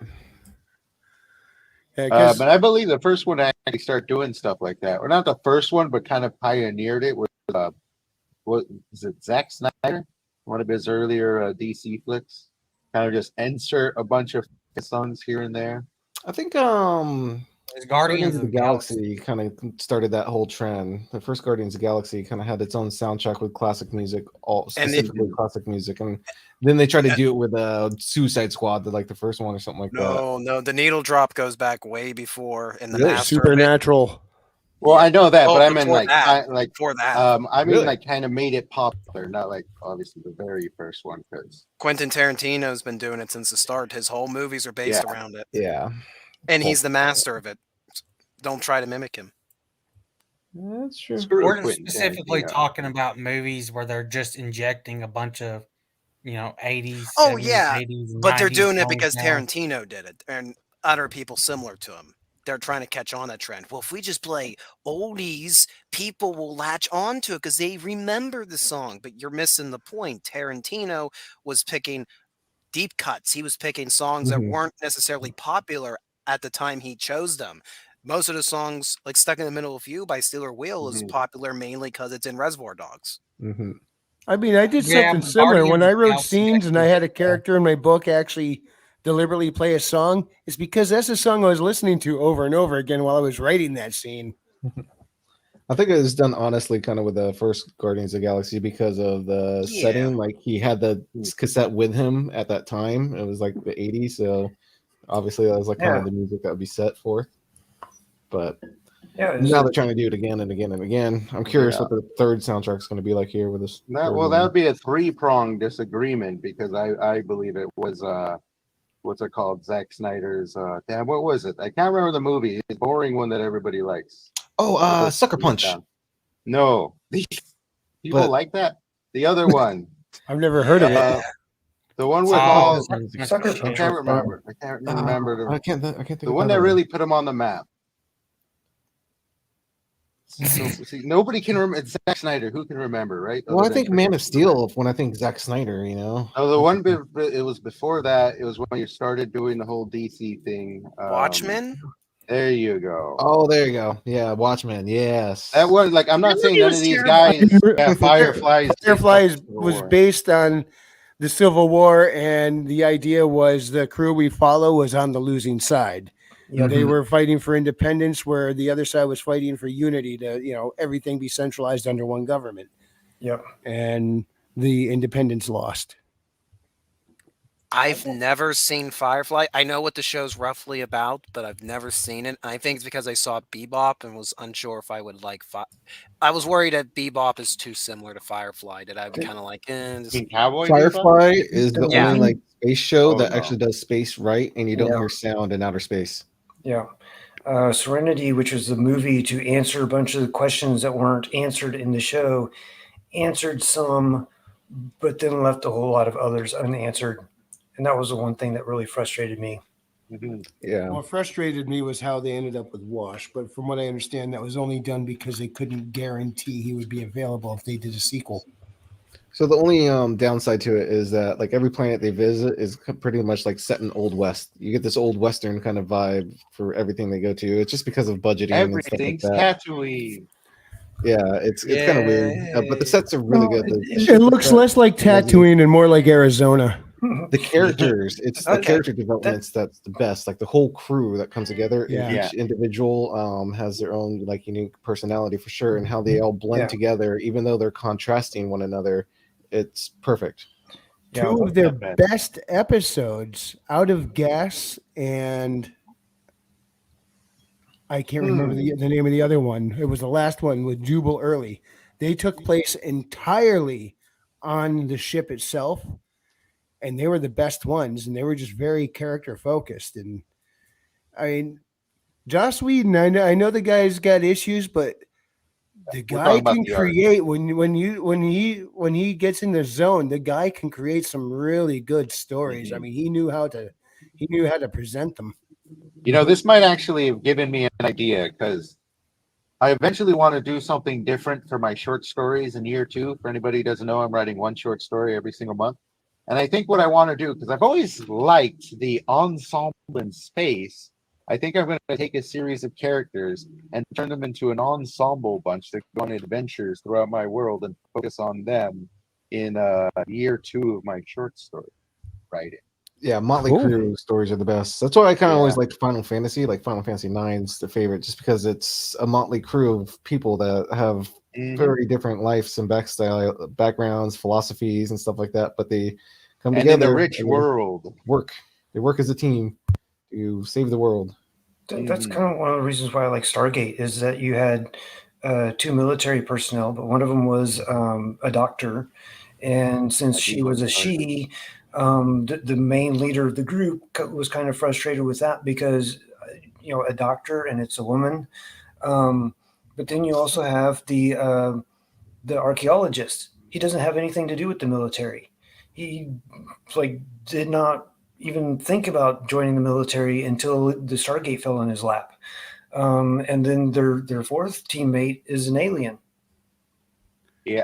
Yeah, 'cause- But I believe the first one to actually start doing stuff like that, or not the first one, but kind of pioneered it, was what is it, Zack Snyder? One of his earlier DC flicks. Kind of just insert a bunch of songs here and there. I think It's Guardians Guardians of of the Galaxy kind of started that whole trend. The first Guardians of the Galaxy kind of had its own soundtrack with classic music, all specifically classic music, and then they tried to do it with Suicide Squad, like the first one or something like that. No, the needle drop goes back way before in the Really? master of it. Supernatural. Well, I know that, Oh, but I mean before like that. like Before that. I mean Really? like kind of made it popular, not like obviously the very first one, because Quentin Tarantino's been doing it since the start. His whole movies are based around it. Yeah, And he's the master of it. Don't try to mimic him. that's true. We're Quentin specifically Tarantino. talking about movies where they're just injecting a bunch of, 80s, Oh 70s, yeah, 80s, and but they're 90s doing it songs because now. Tarantino did it, and other people similar to him. They're trying to catch on that trend. Well, if we just play oldies, people will latch on to it because they remember the song. But you're missing the point. Tarantino was picking deep cuts. He was picking songs that weren't necessarily popular at the time he chose them. Most of the songs, like "Stuck in the Middle of You" by Steeler Wheel, is popular mainly because it's in Reservoir Dogs. I mean, I did Yeah, something but similar when Guardians I of the wrote Galaxy scenes and I actually had a did that. character in my book actually deliberately play a song. It's because that's a song I was listening to over and over again while I was writing that scene. I think it was done honestly, kind of with the first Guardians of the Galaxy because of the setting. Like he had the cassette with him at that time. It was like the '80s, so obviously that was like kind of the music that would be set forth. But now they're trying to do it again and again and again. I'm curious what the third soundtrack is going to be like here with this. That would be a three-pronged disagreement, because I believe it was what's it called, Zack Snyder's damn, what was it? I can't remember the movie. It's a boring one that everybody likes. Oh, Sucker Punch. No, people like that. The other one. I've never heard of it. The one with all. Sucker Punch. I can't remember. I can't remember. I can't think the one that really put him on the map. So, see, nobody can remember. It's Zack Snyder. Who can remember, right? Well, I think Man of Steel when I think Zack Snyder, Oh, the one it was before that. It was when you started doing the whole DC thing. Watchmen? There you go. Oh, there you go. Yeah, Watchmen. Yes. That one, like, I'm not saying none of these guys. Yeah, Firefly was based on the Civil War, and the idea was the crew we follow was on the losing side. They were fighting for independence, where the other side was fighting for unity to, everything be centralized under one government. Yep. And the independents lost. I've never seen Firefly. I know what the show's roughly about, but I've never seen it. I think it's because I saw Bebop and was unsure if I would like. I was worried that Bebop is too similar to Firefly. That I would kind of like. Firefly is the only like space show that no. actually does space right, and you don't hear sound in outer space. Yeah. Serenity, which was the movie to answer a bunch of the questions that weren't answered in the show, answered some, but then left a whole lot of others unanswered. And that was the one thing that really frustrated me. Yeah. What frustrated me was how they ended up with Wash. But from what I understand, that was only done because they couldn't guarantee he would be available if they did a sequel. So the only downside to it is that like every planet they visit is pretty much like set in Old West. You get this old Western kind of vibe for everything they go to. It's just because of budgeting. Everything's and stuff like that. Tatooine. Yeah, it's kind of weird, but the sets are really good. It looks less like Tatooine and more like Arizona. The characters, it's the character developments that's the best. Like the whole crew that comes together. Yeah. Each individual has their own like unique personality for sure, and how they all blend together, even though they're contrasting one another. It's perfect. Two of their best episodes, Out of Gas and I can't remember the name of the other one. It was the last one with Jubal Early. They took place entirely on the ship itself, and they were the best ones, and they were just very character focused. And I mean, Joss Whedon, I know the guy's got issues, but The We're guy talking about can the art. create when he gets in the zone. The guy can create some really good stories. I Mhm. mean, he knew how to present them. This might actually have given me an idea because I eventually want to do something different for my short stories in year two. For anybody who doesn't know, I'm writing one short story every single month. And I think what I want to do, because I've always liked the ensemble in space, I think I'm going to take a series of characters and turn them into an ensemble bunch that go on adventures throughout my world and focus on them in year two of my short story writing. Yeah, Motley Cool. Crue stories are the best. That's why I kind of Yeah. always liked Final Fantasy. Like Final Fantasy 9's the favorite, just because it's a motley crew of people that have Mhm. very different lives and backgrounds, philosophies, and stuff like that. But they come And in together the rich and world. work. They work as a team to save the world. That's kind of one of the reasons why I like Stargate is that you had two military personnel, but one of them was a doctor, and since I do she was love a Stargate. she, the main leader of the group was kind of frustrated with that because a doctor and it's a woman. But then you also have the archaeologist. He doesn't have anything to do with the military. He like did not even think about joining the military until the Stargate fell in his lap. And then their fourth teammate is an alien. Yeah,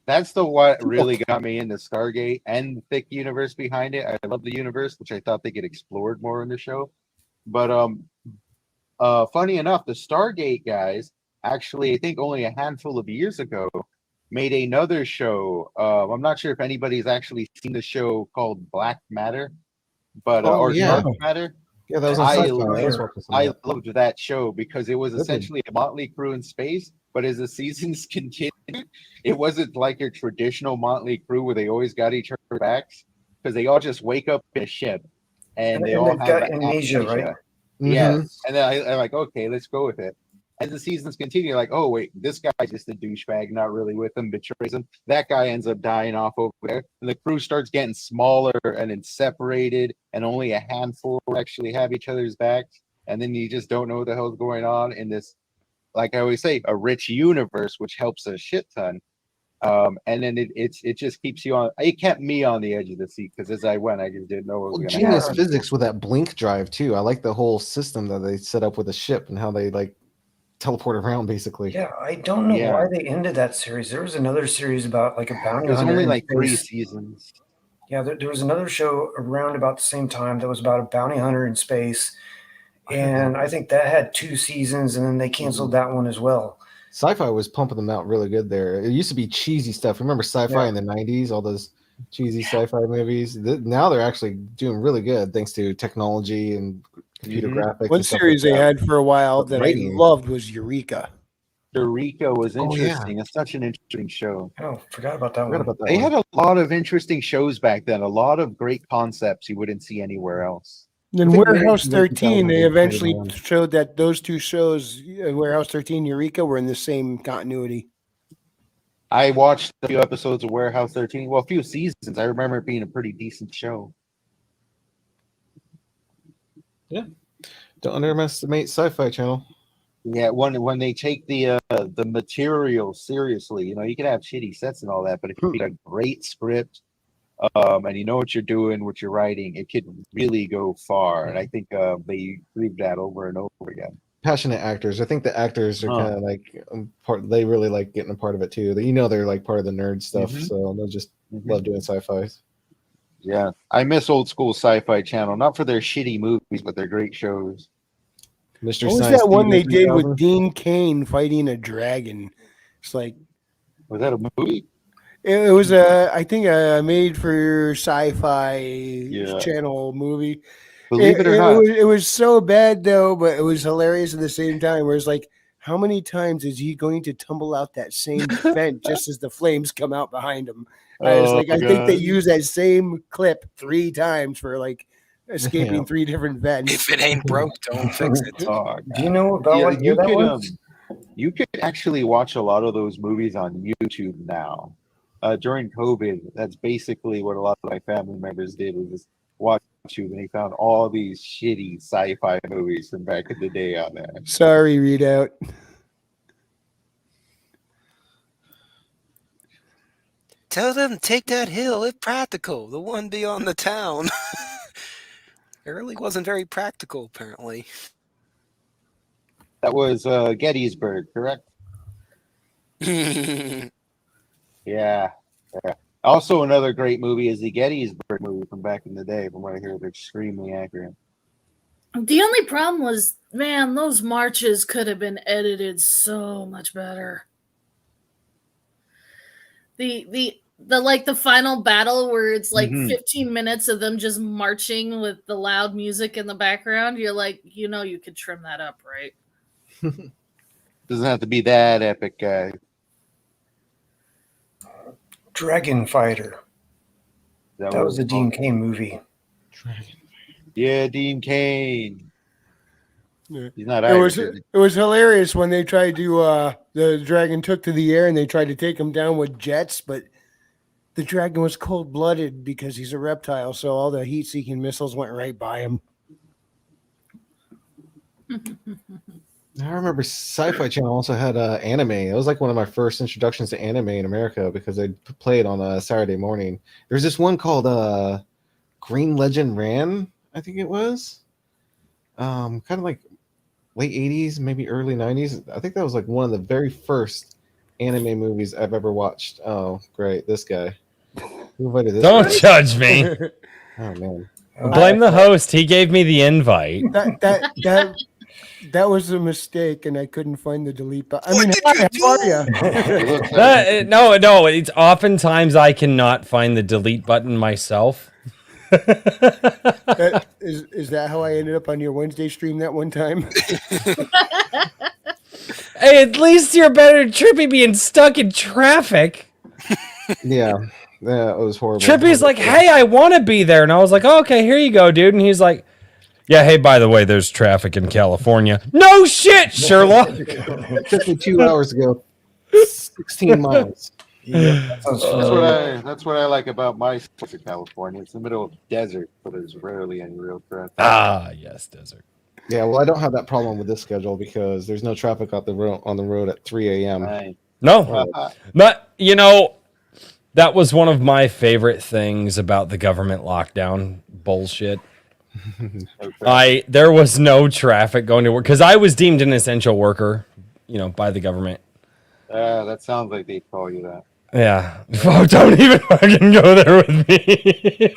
that's the what really got me into Stargate and the thick universe behind it. I love the universe, which I thought they could explored more in the show. But funny enough, the Stargate guys actually, I think only a handful of years ago, made another show. I'm not sure if anybody's actually seen the show called Black Matter, but Oh or yeah, Dark Matter. yeah, that was on I Sci-Fi. I was watching some of I that. loved that show because it was Good. essentially a motley crew in space. But as the seasons continued, it wasn't like your traditional motley crew where they always got each other backs because they all just wake up in a ship and they And all they've have got amnesia, right? Yeah, Mhm. and then I'm like, okay, let's go with it. As the seasons continue, like, oh wait, this guy's just a douchebag, not really with them, betrays him. That guy ends up dying off over there, and the crew starts getting smaller and then separated, and only a handful actually have each other's backs. And then you just don't know what the hell's going on in this, like I always say, a rich universe, which helps a shit ton. And then it just keeps you on. It kept me on the edge of the seat because as I went, I just didn't know what was going to Genius happen. physics with that blink drive too. I like the whole system that they set up with the ship and how they like teleport around basically. Yeah, I don't know Yeah. why they ended that series. There was another series about like a bounty It was hunter only in like 3 space. seasons. Yeah, there was another show around about the same time that was about a bounty hunter in space, and I think that had 2 seasons, and then they canceled that one as well. Sci-Fi was pumping them out really good there. It used to be cheesy stuff. Remember Sci-Fi Yeah. in the 90s, all those cheesy sci-fi movies? Now they're actually doing really good thanks to technology and computer graphics One and stuff series like they that. had for a while But that writing- I loved was Eureka. Eureka was Oh, yeah. interesting. It's such an interesting show. Oh, forgot about that Forgot one. about that They one. had a lot of interesting shows back then, a lot of great concepts you wouldn't see anywhere else. Then think Warehouse maybe 13, they 2008 eventually came on. showed that those two shows, Warehouse 13, Eureka, were in the same continuity. I watched a few episodes of Warehouse 13, well, a few seasons. I remember it being a pretty decent show. Don't underestimate Sci-Fi Channel. Yeah, when they take the material seriously, you can have shitty sets and all that, but if you get a great script, and you know what you're doing, what you're writing, it could really go far. And I think they proved that over and over again. Passionate actors. I think the actors are Huh. kind of like part. They really like getting a part of it too. They're like part of the nerd stuff, Mhm. so they'll just Mhm. love doing sci-fi. Yeah, I miss old school Sci-Fi Channel, not for their shitty movies, but their great shows. Mystery What was Science that one they Theater did with 3000. Dean Cain fighting a dragon? It's like Was that a movie? it was I think a made for sci-fi channel movie. Believe it or not, it was so bad though, but it was hilarious at the same time. Where it's like, how many times is he going to tumble out that same vent just as the flames come out behind him? I was like, I think they use that same clip 3 times for like escaping 3 different vents. If it ain't broke, don't fix it. Oh, Do you know about what year you that could was? you could actually watch a lot of those movies on YouTube now. During COVID, that's basically what a lot of my family members did was just watch YouTube, and they found all these shitty sci-fi movies from back in the day on there. Sorry, readout. tell them to take that hill if practical, the one beyond the town. It really wasn't very practical, apparently. That was Gettysburg, correct? Yeah. Yeah. Also, another great movie is the Gettysburg movie from back in the day. From what I hear, they're extremely accurate. The only problem was, man, those marches could have been edited so much better. The like the final battle where it's like 15 minutes of them just marching with the loud music in the background. You're like, you could trim that up, right? Doesn't have to be that epic, guy. Dragon Fighter. That was a Dean Cain movie. Yeah, Dean Cain. Yeah. He's not It Irish. was hilarious when they tried to the dragon took to the air and they tried to take him down with jets, but the dragon was cold-blooded because he's a reptile, so all the heat-seeking missiles went right by him. I remember Sci-Fi Channel also had anime. It was like one of my first introductions to anime in America because they play it on a Saturday morning. There's this one called Green Legend Ran, I think it was. Kind of like late 80s, maybe early 90s. I think that was like one of the very first anime movies I've ever watched. Oh, great. This guy. Who invited this Don't guy? judge me. Oh, man. Blame the host. He gave me the invite. That was a mistake, and I couldn't find the delete button. I mean, hi, how are you? No. It's oftentimes I cannot find the delete button myself. Is that how I ended up on your Wednesday stream that one time? Hey, at least you're better than Trippy being stuck in traffic. Yeah, it was horrible. Trippy's like, hey, I want to be there. And I was like, oh, okay, here you go, dude. And he's like, yeah, hey, by the way, there's traffic in California. No shit, Sherlock. It took me 2 hours ago. 16 miles. Yeah, that's what I like about my place in California. It's the middle of the desert, but there's rarely any real traffic. Ah, yes, desert. Yeah, well, I don't have that problem with this schedule because there's no traffic on the road at 3 a.m. Right. No, but that was one of my favorite things about the government lockdown bullshit. Okay. There was no traffic going to work because I was deemed an essential worker, by the government. That sounds like they call you that. Yeah. Oh, don't even fucking go there with me.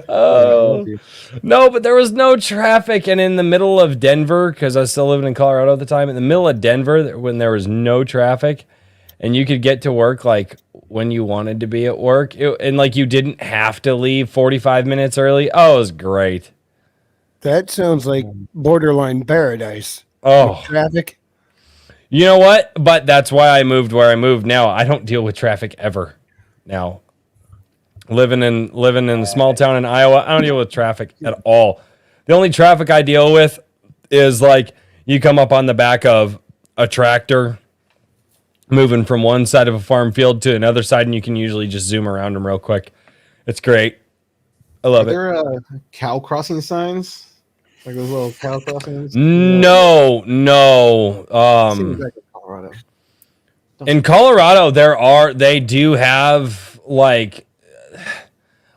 Oh no, but there was no traffic, and in the middle of Denver, because I was still living in Colorado at the time, in the middle of Denver, when there was no traffic, and you could get to work like when you wanted to be at work, and like you didn't have to leave 45 minutes early. Oh, it was great. That sounds like borderline paradise. Oh, with traffic. You know what? But that's why I moved where I moved now. I don't deal with traffic ever now. Living in a small town in Iowa, I don't deal with traffic at all. The only traffic I deal with is like you come up on the back of a tractor moving from one side of a farm field to another side, and you can usually just zoom around them real quick. It's great. I love it. Are there cow crossing signs? Like those little cow crossings? No. Seems like in Colorado. In Colorado, they do have like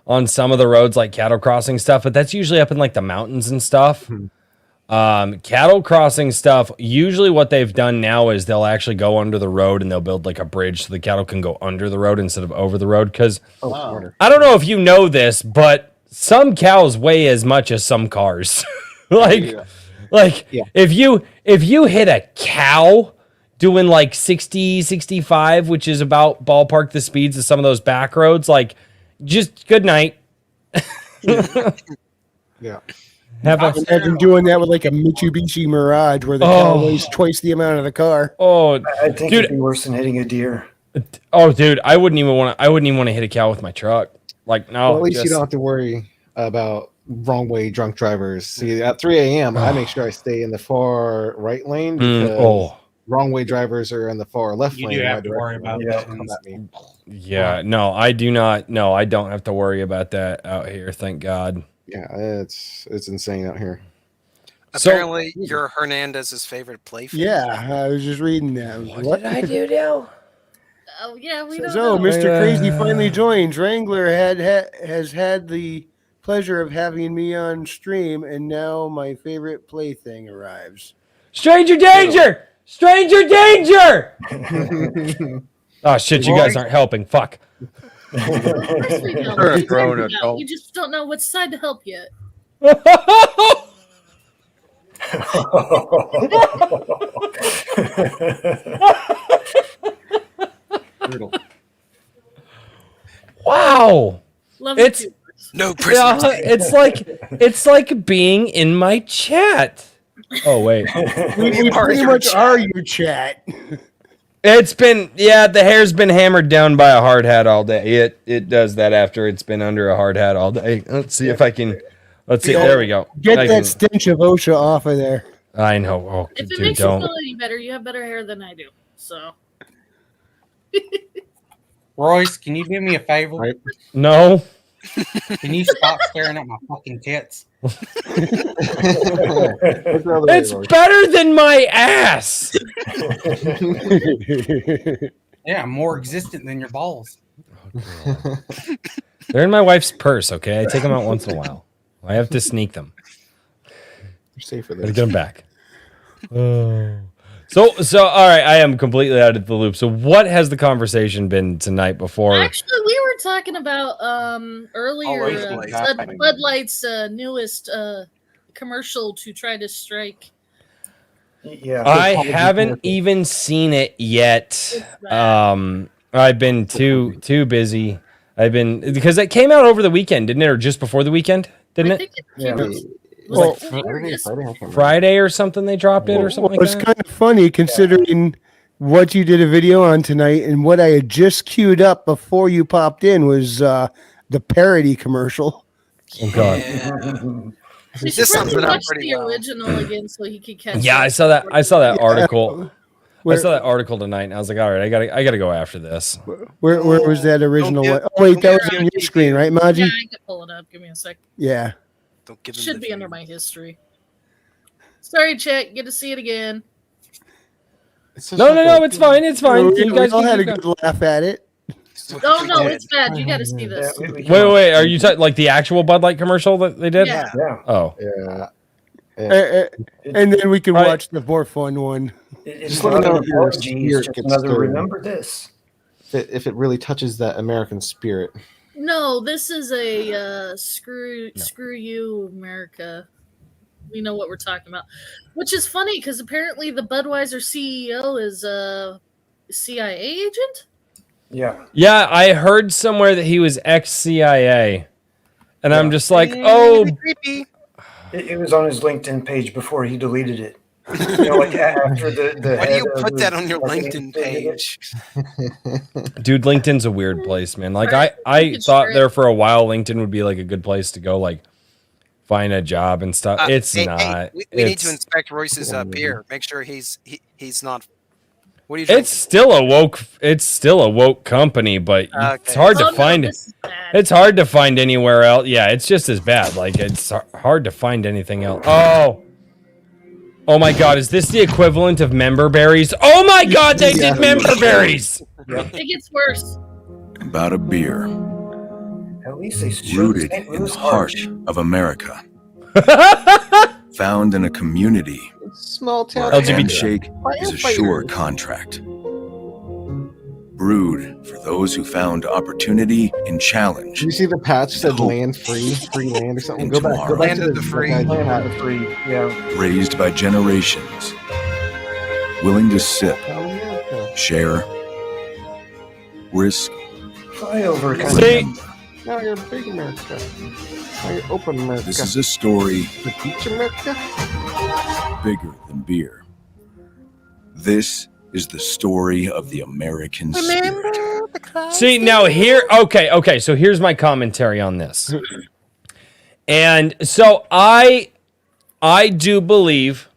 on some of the roads like cattle crossing stuff, but that's usually up in like the mountains and stuff. Cattle crossing stuff, usually what they've done now is they'll actually go under the road and they'll build like a bridge so the cattle can go under the road instead of over the road. Because I don't know if you know this, but some cows weigh as much as some cars. If you hit a cow doing like 60, 65, which is about ballpark the speeds of some of those back roads, like just good night. Yeah. Imagine doing that with like a Mitsubishi Mirage where the cow weighs twice the amount of the car. Oh, I think dude. it'd be worse than hitting a deer. Oh, dude, I wouldn't even want to hit a cow with my truck. Like, no. Well, at least you don't have to worry about wrong way drunk drivers. See, at 3 a.m., I make sure I stay in the far right lane because wrong way drivers are in the far left lane. You do have to worry about that. Yeah, no, I do not. No, I don't have to worry about that out here. Thank God. Yeah, it's insane out here. Apparently, you're Hernandez's favorite playfield. Yeah, I was just reading that. What did I do now? Yeah, we Says, don't "Oh, know. Mr. Crazy finally joins. Wrangler has had the pleasure of having me on stream, and now my favorite plaything arrives." Stranger danger! Stranger danger! Oh shit, you guys aren't helping. Fuck. Well, of course we know. You're a What you grown talking about? adult. You just don't know which side to help yet. Brutal. Wow. Love It's you too. No prisoners. it's like being in my chat. Oh wait. We pretty much are your chat. It's been the hair's been hammered down by a hard hat all day. It does that after it's been under a hard hat all day. Let's see if I can. Let's see. There we go. Get I that can- stench of OSHA off of there. I know. Oh, If it dude, makes don't. you feel any better, you have better hair than I do. So Royce, can you do me a favor? Right. No. Can you stop staring at my fucking tits? It's better than my ass. Yeah, I'm more existent than your balls. They're in my wife's purse. Okay, I take them out once in a while. I have to sneak them. You're safe for Gotta this. get them back. Oh. So all right, I am completely out of the loop. So what has the conversation been tonight before? actually, we were talking about earlier Always Bud Light's newest commercial to try to strike. Yeah. I haven't even seen it yet. I've been too busy. I've been because it came out over the weekend, didn't it, or just before the weekend? Didn't I it? think it came out. Well, Friday or something they dropped it or something Well, like it's that. kind of funny considering what you did a video on tonight, and what I had just queued up before you popped in was the parody commercial. Oh god. We should This sums probably it up watch pretty the well. original again so he could catch. Yeah, up. I saw that. I saw that article. Where, I saw that article tonight, and I was like, all right, I gotta go after this. where was that original Don't one? get- Oh wait, that don't was get on your screen, right, Maji? Yeah, I can pull it up. Give me a sec. Yeah. Don't give It them should the be under view. my history. Sorry, chat. Get to see it again. No, it's fine. It's fine. We You guys all can had a keep good laugh at it. Oh We no, did. it's bad. You got to see this. Wait. Are you talking like the actual Bud Light commercial that they did? Yeah. Yeah. Oh, Yeah. And then we can Right. watch the more fun one. It's Just let me not know an if your apology, spirit it's just gets another stirred. remember this. If it really touches that American spirit. No, this is a screw you, America. We know what we're talking about, which is funny because apparently the Budweiser CEO is a CIA agent. Yeah. yeah. I heard somewhere that he was ex-CIA, and I'm Yeah. just like, oh, Creepy. It was on his LinkedIn page before he deleted it. You know, like after the Why do head you of put the that on your marketing LinkedIn did it. page? dude, LinkedIn's a weird place, man. Like Right. I You can thought share it. there for a while, LinkedIn would be like a good place to go, like find a job and stuff. It's Hey, not. we need to It's- inspect Royce's beer. Make sure he's not. What are you It's drinking? still a woke. It's still a woke company, but it's Okay. hard Oh, to no, find. this is bad. It's hard to find anywhere else. Yeah, it's just as bad. Like it's hard to find anything else. Oh my God! Is this the equivalent of member berries? Oh my God! They did member berries. It gets worse. About a beer At least they showed rooted St. in the Louis heart Arch. of America, found in a community Small where town. a LGBT. handshake is a sure contract. Brewed for those who found opportunity in challenge. Did you see the patch said Hope. land free land or something? In Go back. Go tomorrow. back Land to of the free. that Land patch. of the free. Yeah. Raised by generations, willing to sip, America. share, risk, Flyover kind See? of. remember. Now you're big America. Now you're open America. This is a story the beach America. bigger than beer. This is the story of the American spirit. See now here. Okay. So here's my commentary on this. And so I do believe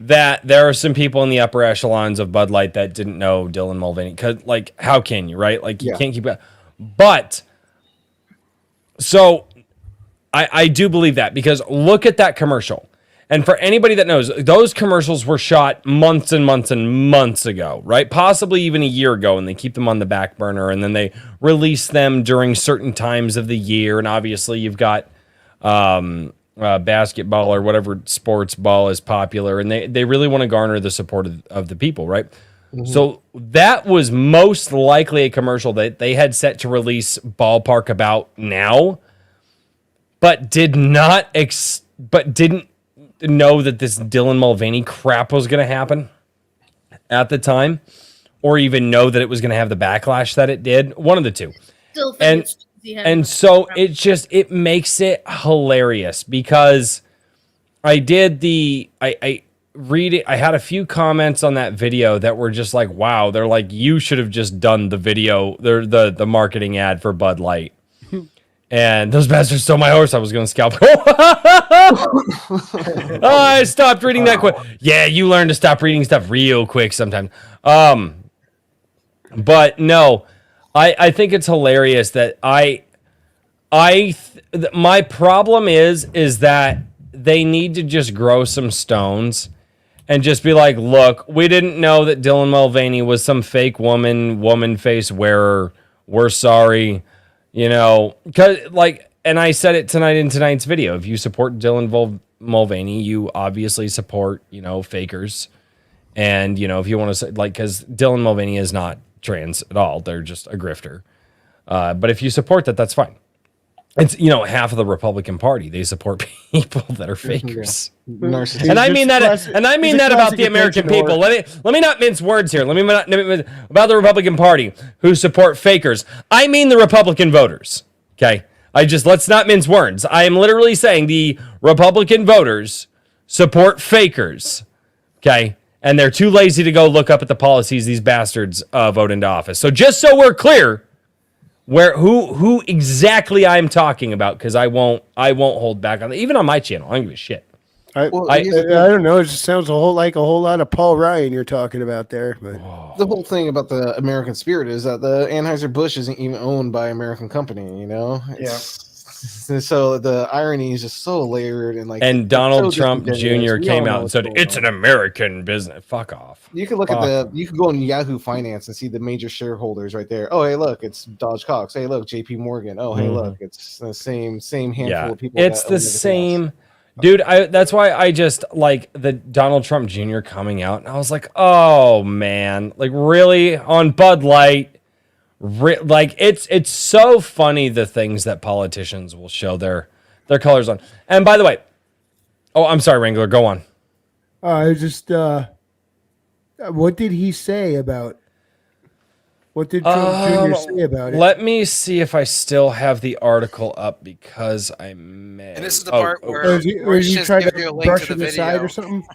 that there are some people in the upper echelons of Bud Light that didn't know Dylan Mulvaney. Cause like, how can you, right? Like you Yeah. can't keep it. But so I do believe that because look at that commercial. And for anybody that knows, those commercials were shot months and months and months ago, right? Possibly even a year ago, and they keep them on the back burner, and then they release them during certain times of the year. And obviously, you've got basketball or whatever sports ball is popular, and they really want to garner the support of the people, right? So that was most likely a commercial that they had set to release ballpark about now, but didn't know that this Dylan Mulvaney crap was going to happen at the time, or even know that it was going to have the backlash that it did. One of the two. Still think it's cheesy having And a so crap. it makes it hilarious because I did I read it. I had a few comments on that video that were just like, wow, they're like, you should have just done the video, the marketing ad for Bud Light. And those bastards stole my horse. I was going to scalp. I stopped reading that quick. Yeah, you learn to stop reading stuff real quick sometimes. But no, I think it's hilarious that my problem is that they need to just grow some stones and just be like, look, we didn't know that Dylan Mulvaney was some fake woman face wearer. We're sorry. You know, and I said it tonight in tonight's video. If you support Dylan Mulvaney, you obviously support, fakers. And, if you want to say, because Dylan Mulvaney is not trans at all. They're just a grifter. But if you support that, that's fine. It's, half of the Republican Party. They support people that are fakers. Narcissistic. And I mean that about the American people. Let me not mince words here. Let me not about the Republican Party who support fakers. I mean the Republican voters. Okay? Let's not mince words. I am literally saying the Republican voters support fakers. Okay? And they're too lazy to go look up at the policies these bastards vote into office. So just so we're clear, who exactly I'm talking about, because I won't hold back on that. Even on my channel, I don't give a shit. I don't know. It just sounds a whole lot of Paul Ryan you're talking about there. But the whole thing about the American spirit is that the Anheuser-Busch isn't even owned by an American company, So the irony is just so layered and Donald Trump Jr. came out and said it's an American business. Fuck off. You can look at you can go on Yahoo Finance and see the major shareholders right there. Oh, hey, look, it's Dodge Cox. Hey, look, JP Morgan. Oh, hey, look, it's the same handful of people. It's the same. Dude, that's why I just like the Donald Trump Jr. coming out, and I was like, oh man, really on Bud Light. It's so funny the things that politicians will show their colors on. And by the way, I'm sorry, Wrangler, go on. What did he say about? What did Trump Jr. say about it? Let me see if I still have the article up because I may. And this is the part where was he trying to brush it aside or something?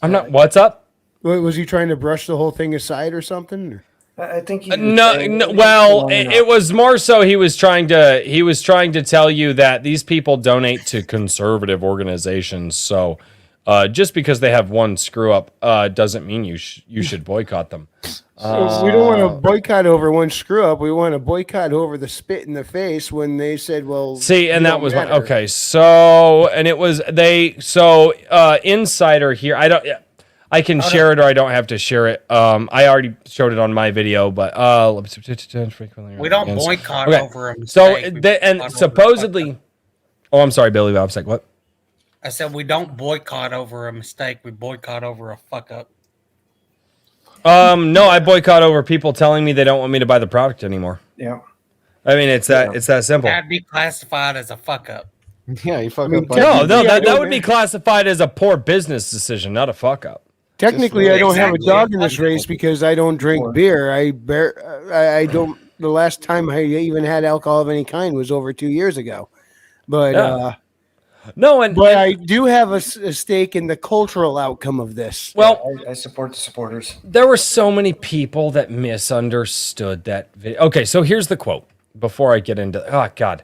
I'm not. What's up? Was he trying to brush the whole thing aside or something? I think no. Well, it was more so he was trying to tell you that these people donate to conservative organizations. So, just because they have one screw up, doesn't mean you should boycott them. So we don't want to boycott over one screw up. We want to boycott over the spit in the face when they said, "Well, see," and that was one. Okay. So, and it was Insider here. I can share it or I don't have to share it. I already showed it on my video, but we don't boycott over a mistake. So supposedly, I'm sorry, Billy Bob's like, what? I said we don't boycott over a mistake. We boycott over a fuck up. No, I boycott over people telling me they don't want me to buy the product anymore. Yeah. I mean, it's that simple. That'd be classified as a fuck up. Yeah, you fuck up. No, that would be classified as a poor business decision, not a fuck up. Technically, I don't have a dog in this race because I don't drink beer. I don't. The last time I even had alcohol of any kind was over 2 years ago. But I do have a stake in the cultural outcome of this. Well, I support the supporters. There were so many people that misunderstood that video. Okay, so here's the quote. Before I get into, oh God,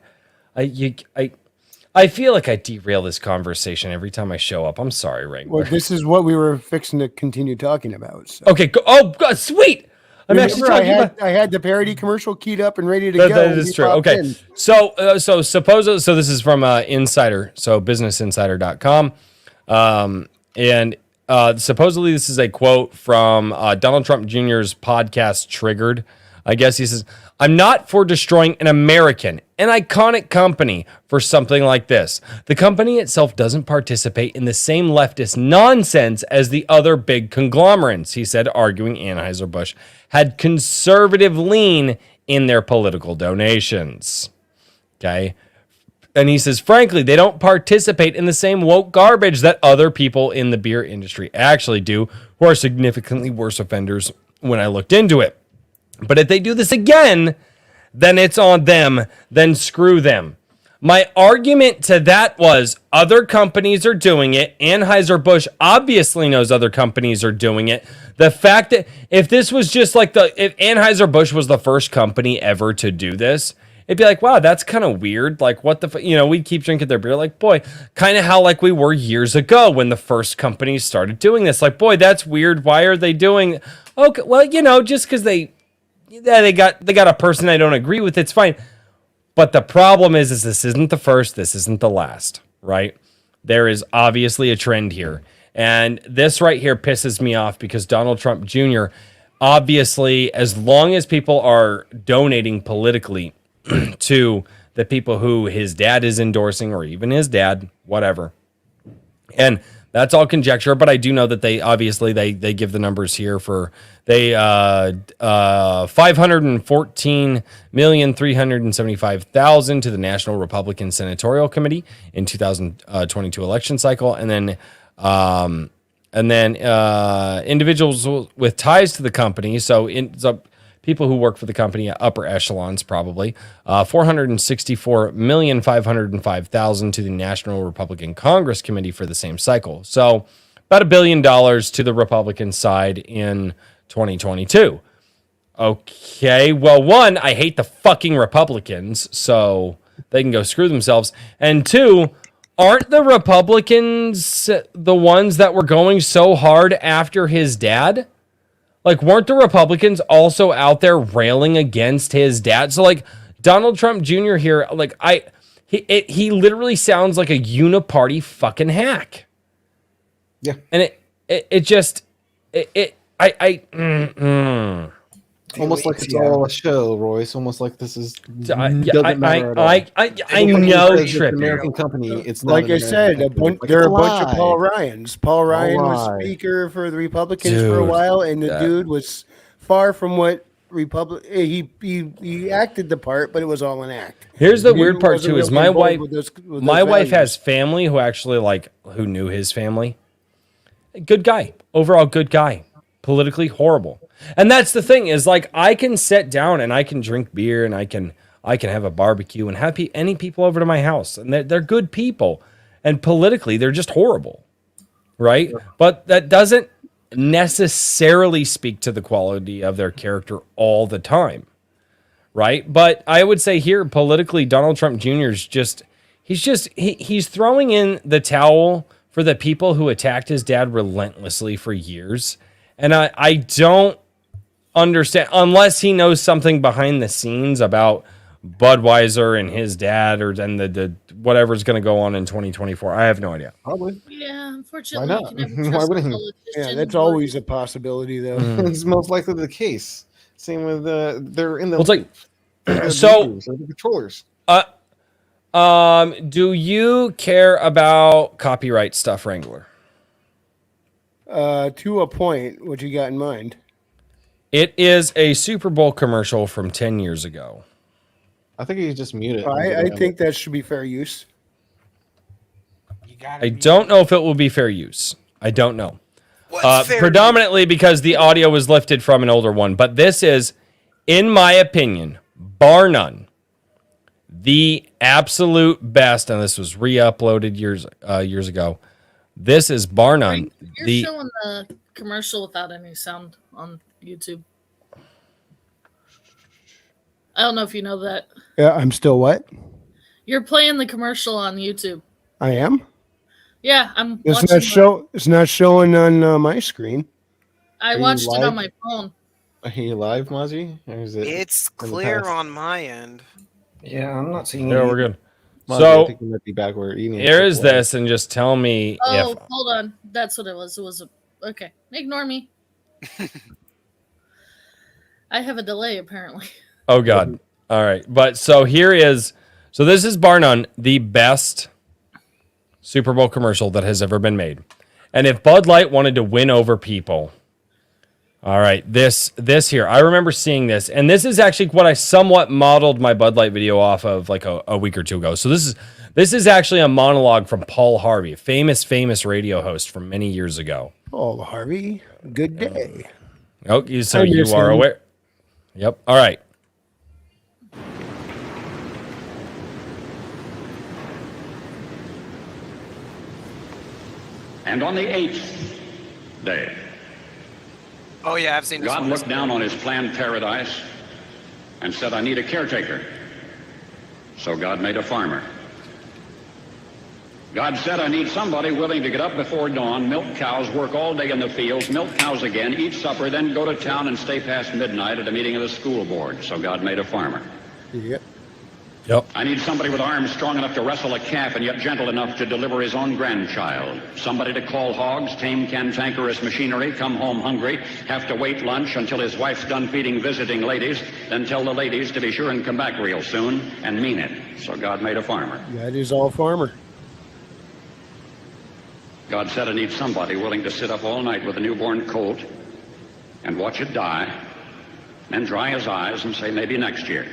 I feel like I derail this conversation every time I show up. I'm sorry, Wrangler. Well, this is what we were fixing to continue talking about. So. Okay. Oh, God, sweet. I'm actually talking about. I had the parody commercial keyed up and ready to go. That is true. Okay. So this is from Insider. So businessinsider.com. And supposedly this is a quote from Donald Trump Jr.'s podcast Triggered. I guess he says, "I'm not for destroying an iconic company for something like this. The company itself doesn't participate in the same leftist nonsense as the other big conglomerates," he said, arguing Anheuser-Busch had conservative lean in their political donations. Okay. And he says, frankly, they don't participate in the same woke garbage that other people in the beer industry actually do, who are significantly worse offenders when I looked into it. But if they do this again, then it's on them, then screw them. My argument to that was other companies are doing it. Anheuser-Busch obviously knows other companies are doing it. The fact that if this was just like if Anheuser-Busch was the first company ever to do this, it'd be like, wow, that's kind of weird. Like, what the, we'd keep drinking their beer. Like, boy, kind of how like we were years ago when the first companies started doing this. Like, boy, that's weird. Why are they doing? Okay, well, just because they got a person I don't agree with, it's fine. But the problem is this isn't the first. This isn't the last, right? There is obviously a trend here. And this right here pisses me off because Donald Trump Jr., obviously, as long as people are donating politically to the people who his dad is endorsing, or even his dad, whatever. And that's all conjecture, but I do know that they obviously they give the numbers here for 514,375,000 to the National Republican Senatorial Committee in 2022 election cycle, and then individuals with ties to the company, so people who work for the company, upper echelons probably, 464,505,000 to the National Republican Congress Committee for the same cycle. So about $1 billion to the Republican side in 2022. Okay, well, one, I hate the fucking Republicans, so they can go screw themselves. And two, aren't the Republicans the ones that were going so hard after his dad? Like, weren't the Republicans also out there railing against his dad? So, like, Donald Trump Jr. here, like, he literally sounds like a uniparty fucking hack. Yeah. And almost like it's all a show, Royce. Almost like this is doesn't matter at all. I know it's tripping. an American company. It's not Like an I American said, company. Like, there are it's a bunch of lie. Paul Ryans. Paul Ryan was lie. speaker for the Republicans Dude, for a while, and the that- dude was far from what he acted the part, but it was all an act. Here's the He weird part wasn't too: is really my involved wife. with those My wife values. has family who actually who knew his family. Good guy, overall good guy. Politically horrible, and that's the thing is like I can sit down and I can drink beer and I can have a barbecue and have any people over to my house and they're good people, and politically they're just horrible, right? But that doesn't necessarily speak to the quality of their character all the time, right? But I would say here politically, Donald Trump Jr. is he's throwing in the towel for the people who attacked his dad relentlessly for years. And I don't understand, unless he knows something behind the scenes about Budweiser and his dad, and the whatever's going to go on in 2024. I have no idea. Probably. Yeah, unfortunately, Why you not? can never Why trust a wouldn't he? politician. Yeah, that's or- always a possibility, though. It's most likely the case. Same with they're in the. Well, it's like they're so. leaders, they're the controllers. Do you care about copyright stuff, Wrangler? To a point, what you got in mind? It is a Super Bowl commercial from 10 years ago. I think you just mute it. I think that should be fair use. I don't know if it will be fair use. I don't know. What's fair Predominantly because the audio was lifted from an older one. But this is, in my opinion, bar none, the absolute best. And this was re-uploaded years ago. This is bar none. You're showing the commercial without any sound on YouTube. I don't know if you know that. Yeah, I'm still what? You're playing the commercial on YouTube. I am. Yeah, I'm It's watching. It's not showing on my screen. I Are you watched it live? on my phone. Are you live, Maji? Or is it It's in the clear past? on my end. Yeah, I'm not seeing Yeah, any we're good. Monty, I So think you might be back where you need to here click is away. this, and just tell me Oh, if hold on. That's what it was. It was okay. Ignore me. I have a delay apparently. oh god. All right. But so this is bar none the best Super Bowl commercial that has ever been made. And if Bud Light wanted to win over people, all right, this here, I remember seeing this, and this is actually what I somewhat modeled my Bud Light video off of like a week or two ago. So this is actually a monologue from Paul Harvey, a famous radio host from many years ago. Paul Harvey, good day. Oh, so I you miss are him. aware. Yep. All right. And on the 8th day, Oh yeah, I've seen this God one. looked down on his planned paradise and said, I need a caretaker. So God made a farmer. God said, I need somebody willing to get up before dawn, milk cows, work all day in the fields, milk cows again, eat supper, then go to town and stay past midnight at a meeting of the school board. So God made a farmer. Yep. I need somebody with arms strong enough to wrestle a calf and yet gentle enough to deliver his own grandchild. Somebody to call hogs, tame cantankerous machinery, come home hungry, have to wait lunch until his wife's done feeding visiting ladies, then tell the ladies to be sure and come back real soon and mean it. So God made a farmer. That is all farmer. God said, I need somebody willing to sit up all night with a newborn colt and watch it die, then dry his eyes and say, maybe next year.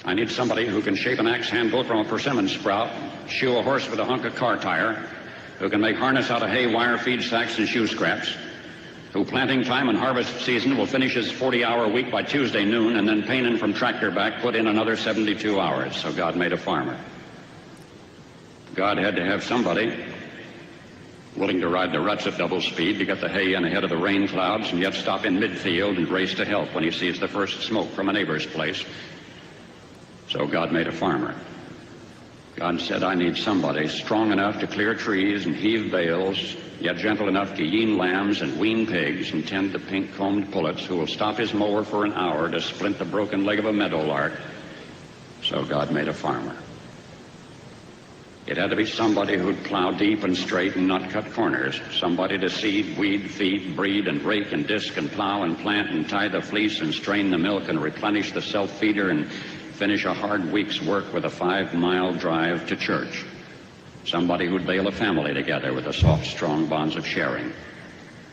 I need somebody who can shape an axe handle from a persimmon sprout, shoe a horse with a hunk of car tire, who can make harness out of hay, wire, feed sacks, and shoe scraps, who planting time and harvest season will finish his 40-hour week by Tuesday noon, and then painin' from tractor back put in another 72 hours. So God made a farmer. God had to have somebody willing to ride the ruts at double speed to get the hay in ahead of the rain clouds and yet stop in midfield and race to help when he sees the first smoke from a neighbor's place. So God made a farmer. God said, I need somebody strong enough to clear trees and heave bales, yet gentle enough to yean lambs and wean pigs and tend the pink-combed pullets, who will stop his mower for an hour to splint the broken leg of a meadowlark. So God made a farmer. It had to be somebody who'd plow deep and straight and not cut corners. Somebody to seed, weed, feed, breed, and rake and disc and plow and plant and tie the fleece and strain the milk and replenish the self-feeder and finish a hard week's work with a 5-mile drive to church. Somebody who'd bail a family together with the soft, strong bonds of sharing,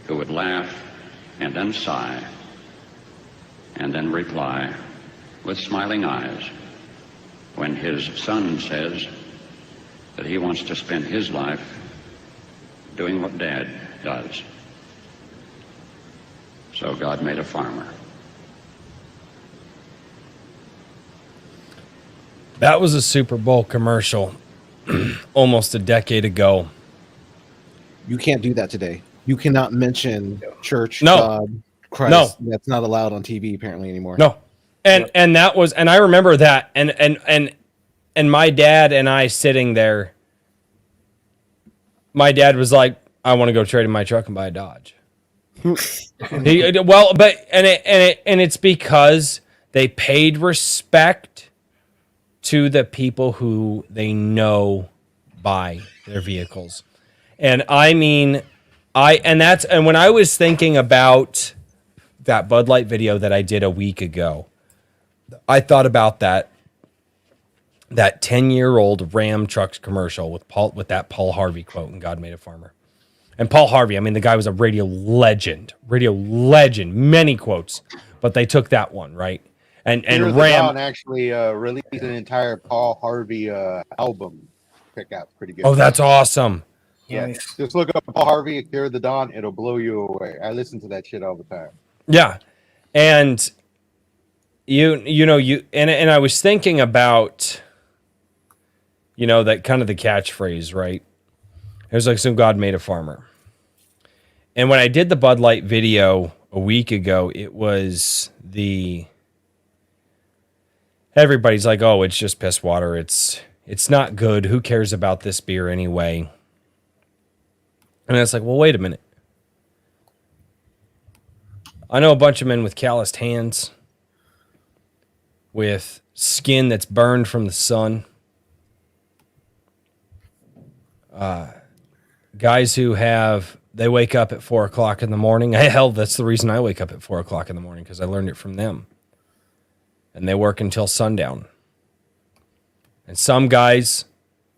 who would laugh and then sigh and then reply with smiling eyes when his son says that he wants to spend his life doing what Dad does. So God made a farmer. That was a Super Bowl commercial almost a decade ago. You can't do that today. You cannot mention church, No. God, Christ. No. That's not allowed on TV apparently anymore. No. And that was, and I remember that, and my dad and I sitting there, my dad was like, I want to go trade in my truck and buy a Dodge. It's because they paid respect to the people who they know buy their vehicles. And I mean, and when I was thinking about that Bud Light video that I did a week ago, I thought about that 10-year-old Ram truck commercial with that Paul Harvey quote, and God made a farmer. And Paul Harvey, I mean, the guy was a radio legend, many quotes, but they took that one, right? And Ram actually released an entire Paul Harvey album. Check out, pretty good. Oh, that's awesome. Yeah, Nice. just look up Paul Harvey, Fear of the Dawn. It'll blow you away. I listen to that shit all the time. Yeah, and and I was thinking about, that kind of the catchphrase, right? It was like, so God made a farmer. And when I did the Bud Light video a week ago, it was everybody's like, oh, it's just piss water. It's not good. Who cares about this beer anyway? And it's like, well, wait a minute. I know a bunch of men with calloused hands, with skin that's burned from the sun, Guys who they wake up at 4 o'clock in the morning. Hell, that's the reason I wake up at 4 o'clock in the morning, because I learned it from them. And they work until sundown. And some guys,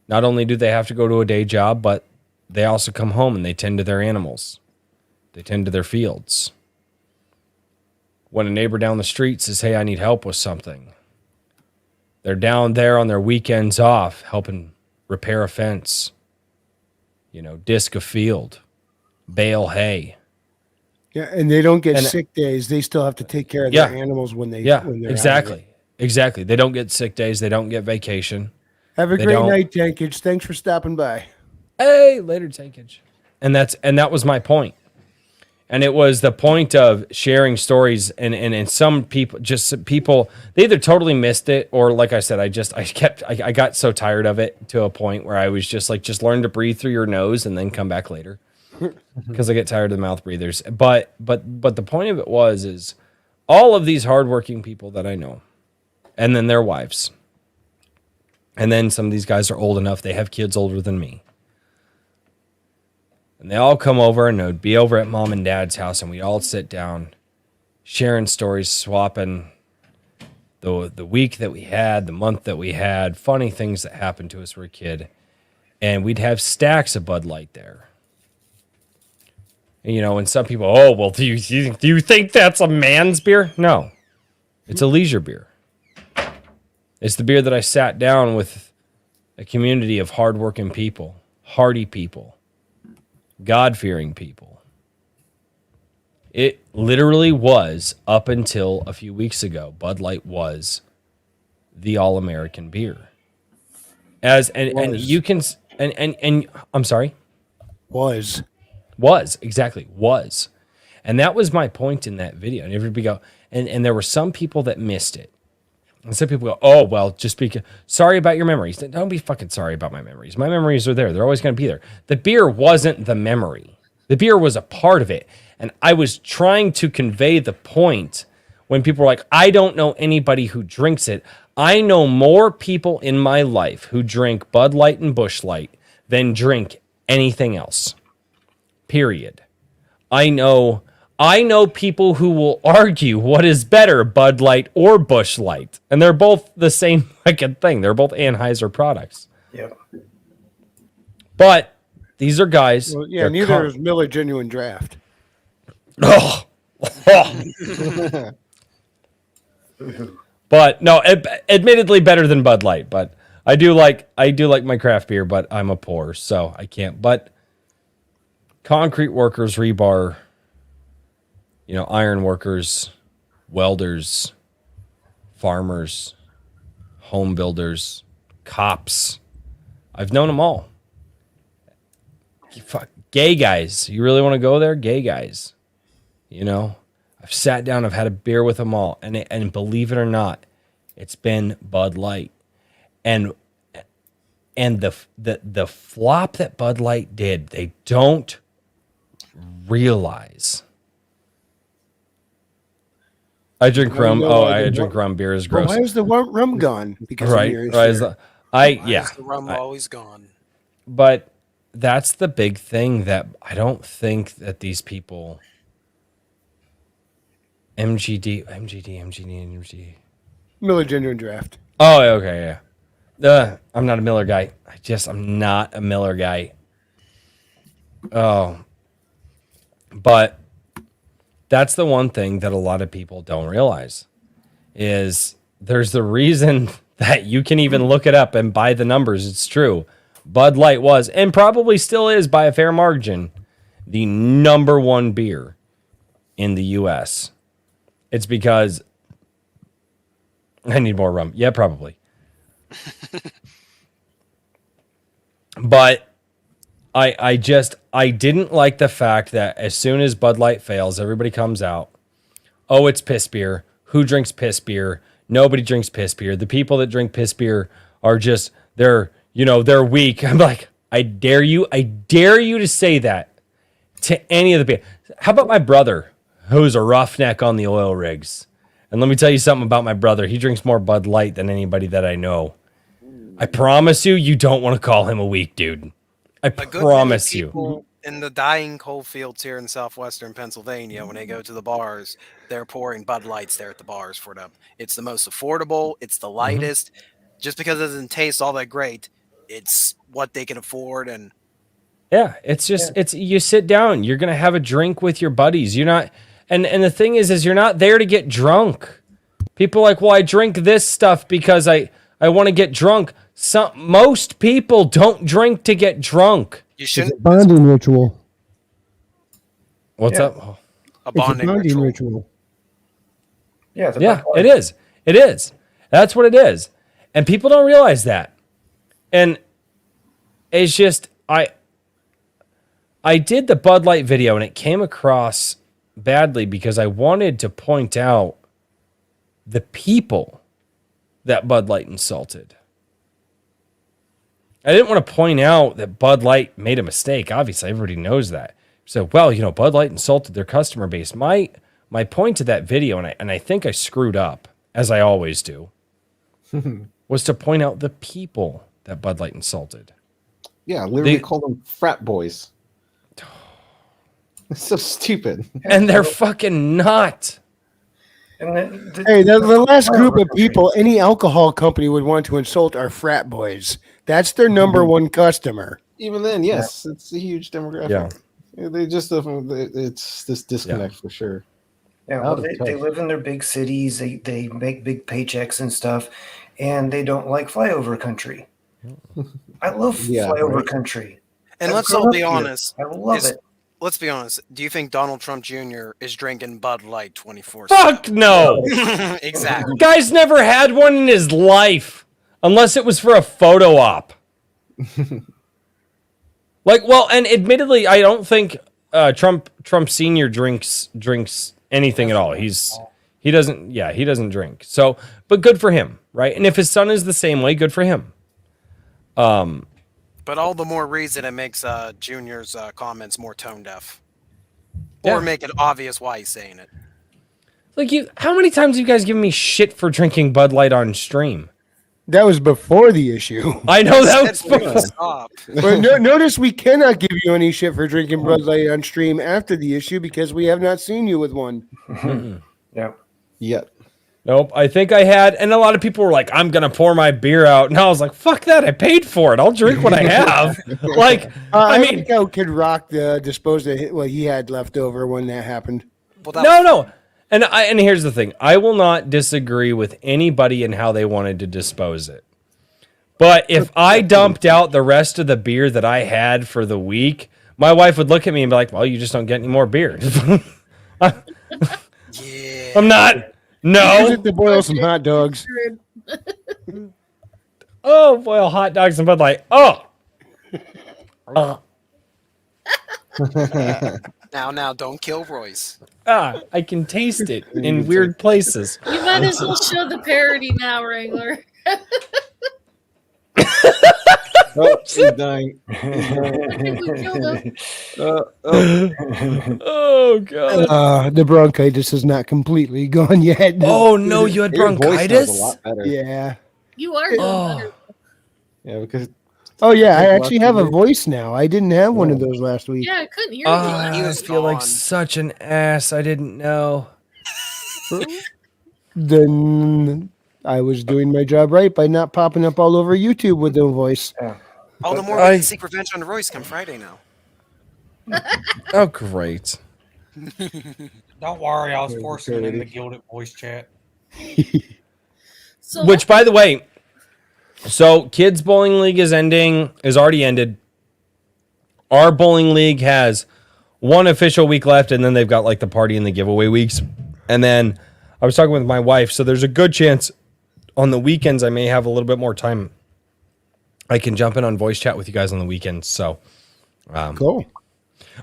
not only do they have to go to a day job, but they also come home and they tend to their animals. They tend to their fields. When a neighbor down the street says, hey, I need help with something, they're down there on their weekends off helping repair a fence, disc a field, bale hay. Yeah, and they don't get sick days. They still have to take care of their animals when they're exactly. Exactly. They don't get sick days. They don't get vacation. Have a great night, Tankage. Thanks for stopping by. Hey, later, Tankage. And that was my point. And it was the point of sharing stories, and some people, they either totally missed it, or like I said, I got so tired of it to a point where I was just like, just learn to breathe through your nose and then come back later, because I get tired of the mouth breathers. But the point of it is all of these hardworking people that I know, and then their wives, and then some of these guys are old enough, they have kids older than me. And they all come over, and they'd be over at mom and dad's house, and we'd all sit down, sharing stories, swapping the week that we had, the month that we had, funny things that happened to us as we were a kid. And we'd have stacks of Bud Light there. And, and some people, oh, well, do you think that's a man's beer? No, it's a leisure beer. It's the beer that I sat down with a community of hardworking people, hardy people, God-fearing people. It literally was, up until a few weeks ago, Bud Light was the all-American beer. And you can and I'm sorry? Was, exactly, was. And that was my point in that video. And everybody go, and there were some people that missed it. And some people go, oh, well, just be sorry about your memories. Don't be fucking sorry about my memories. My memories are there. They're always going to be there. The beer wasn't the memory. The beer was a part of it. And I was trying to convey the point when people were like, I don't know anybody who drinks it. I know more people in my life who drink Bud Light and Busch Light than drink anything else. Period. I know people who will argue what is better, Bud Light or Busch Light. And they're both the same fucking thing. They're both Anheuser products. Yep. But these are guys. Well, yeah, neither is Miller Genuine Draft. Oh. But no, admittedly better than Bud Light. But I do like my craft beer, but I'm a poor, so I can't. But concrete workers, rebar, iron workers, welders, farmers, home builders, cops. I've known them all. Fuck, gay guys. You really want to go there? Gay guys. I've sat down, I've had a beer with them all. And believe it or not, it's been Bud Light. And the flop that Bud Light did, they don't realize. I drink rum. I drink rum. Beer is gross. Why is the rum gone? Because of yours. Is the rum always gone? But that's the big thing that I don't think that these people. MGD. Miller Genuine Draft. Oh, okay, yeah. I'm not a Miller guy. I'm not a Miller guy. Oh. But that's the one thing that a lot of people don't realize is there's the reason that you can even look it up and buy the numbers. It's true. Bud Light was, and probably still is by a fair margin, the number one beer in the U.S. It's because I need more rum. Yeah, probably. But I didn't like the fact that as soon as Bud Light fails, everybody comes out. Oh, it's piss beer. Who drinks piss beer? Nobody drinks piss beer. The people that drink piss beer are just, they're weak. I'm like, I dare you to say that to any of the people. How about my brother, who's a roughneck on the oil rigs? And let me tell you something about my brother. He drinks more Bud Light than anybody that I know. I promise you don't want to call him a weak dude. I A good many promise you. people in the dying coal fields here in southwestern Pennsylvania, when they go to the bars, they're pouring Bud Lights there at the bars for them. It's the most affordable. It's the lightest. Just because it doesn't taste all that great, it's what they can afford. And Yeah, it's just it's you sit down, you're gonna have a drink with your buddies. You're not and the thing is you're not there to get drunk. People are like, well, I drink this stuff because I want to get drunk. Most people don't drink to get drunk. you It's shouldn't. a bonding ritual. What's Yeah. up? Oh, A It's a bonding bonding ritual. ritual. Yeah, the yeah, Bud Light. it is. It is. That's what it is. And people don't realize that. And it's just I did the Bud Light video and it came across badly because I wanted to point out the people that Bud Light insulted. I didn't want to point out that Bud Light made a mistake. Obviously, everybody knows that. So, well, Bud Light insulted their customer base. My point to that video, and I think I screwed up, as I always do, was to point out the people that Bud Light insulted. Yeah, literally called them frat boys. It's so stupid. And they're fucking not. And Hey, the last group of people any alcohol company would want to insult are frat boys. That's their number one customer. Even then, yes, it's a huge demographic. Yeah. They just it's this disconnect for sure. Yeah, well, they live in their big cities. They make big paychecks and stuff, and they don't like flyover country. I love flyover country. And I've let's grown all up be here. honest. I love it. Let's be honest. Do you think Donald Trump Jr. is drinking Bud Light 24/7? Fuck no. Exactly. Guy's never had one in his life unless it was for a photo op. And admittedly, I don't think Trump Senior drinks anything at all. He doesn't drink. So, but good for him, right? And if his son is the same way, good for him. But all the more reason it makes Junior's comments more tone deaf, or make it obvious why he's saying it. How many times have you guys given me shit for drinking Bud Light on stream? That was before the issue. I know that was before. Stop. But notice we cannot give you any shit for drinking Bud Light on stream after the issue because we have not seen you with one. Yeah. Yet. Nope. I think I had, and a lot of people were like, "I'm gonna pour my beer out," and I was like, "Fuck that! I paid for it. I'll drink what I have." I think I could rock the dispose of what he had left over when that happened. No. And here's the thing: I will not disagree with anybody in how they wanted to dispose it. But if I dumped out the rest of the beer that I had for the week, my wife would look at me and be like, "Well, you just don't get any more beer." I'm not. No. Use it to boil some hot dogs. Oh, boil hot dogs and Bud Light. Oh. Now, don't kill Royce. I can taste it in weird places. You might as well show the parody now, Wrangler. Oh, she's dying. Oh god. The bronchitis is not completely gone yet. Oh no, you had bronchitis? A lot better. Yeah. You are doing better. Yeah, because Oh yeah, I actually have a voice now. I didn't have one of those last week. Yeah, I couldn't hear I feel like such an ass. I didn't know. Then I was doing my job right by not popping up all over YouTube with no voice. All the more we can seek revenge on Royce come Friday now. Oh great. Don't worry, I was forcing him in the Gilded Voice chat. Which, by the way, so Kids Bowling League is already ended. Our bowling league has one official week left, and then they've got like the party and the giveaway weeks. And then I was talking with my wife, so there's a good chance on the weekends I may have a little bit more time. I can jump in on voice chat with you guys on the weekends. So, cool.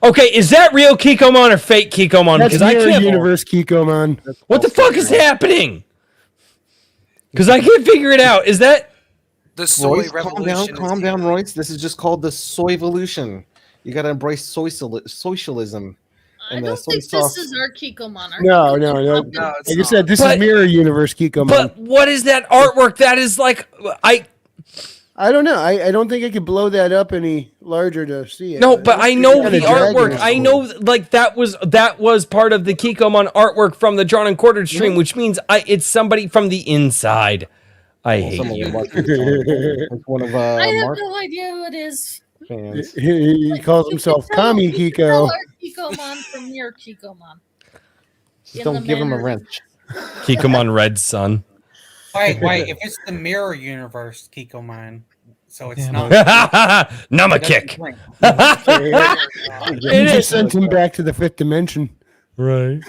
Okay, is that real Kikomon or fake Kikomon? That's Because I can't. Universe Kikomon. What the fuck is happening? Because I can't figure it out. Is that the soy Royce, revolution? calm down, Royce. This is just called the soy evolution. You got to embrace socialism. I don't think this is our Kikomon. No. Like I said, this is Mirror Universe Kikomon. But what is that artwork? That is like I don't know. I don't think I could blow that up any larger to see it. No, but I know Kinda the artwork. dragging I it. know, like that was part of the Kikomon artwork from the Drawn and Quartered stream, which means it's somebody from the inside. I hate you. It's one of I have Mark no idea who it is. fans. He calls himself Tommy Tell Kiko. our Kikomon from your Kikomon. Just In don't the give him a manner- wrench. Kikomon Red Sun. Wait, if it's the mirror universe, Kikomon, so it's Yeah, not. Nama it doesn't kick. drink. You just sent him back to the fifth dimension. Right.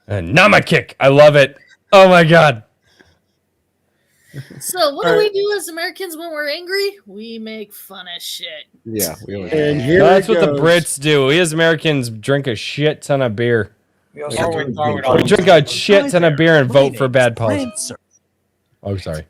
Nama kick. I love it. Oh my god. So what do we do as Americans when we're angry? We make fun of shit. Yeah, we always And here That's it what the goes. Brits do. We as Americans drink a shit ton of beer. We also Or we do- throw it We on. drink a shit ton of beer and My vote for name's bad policy. Prancer. Oh, sorry.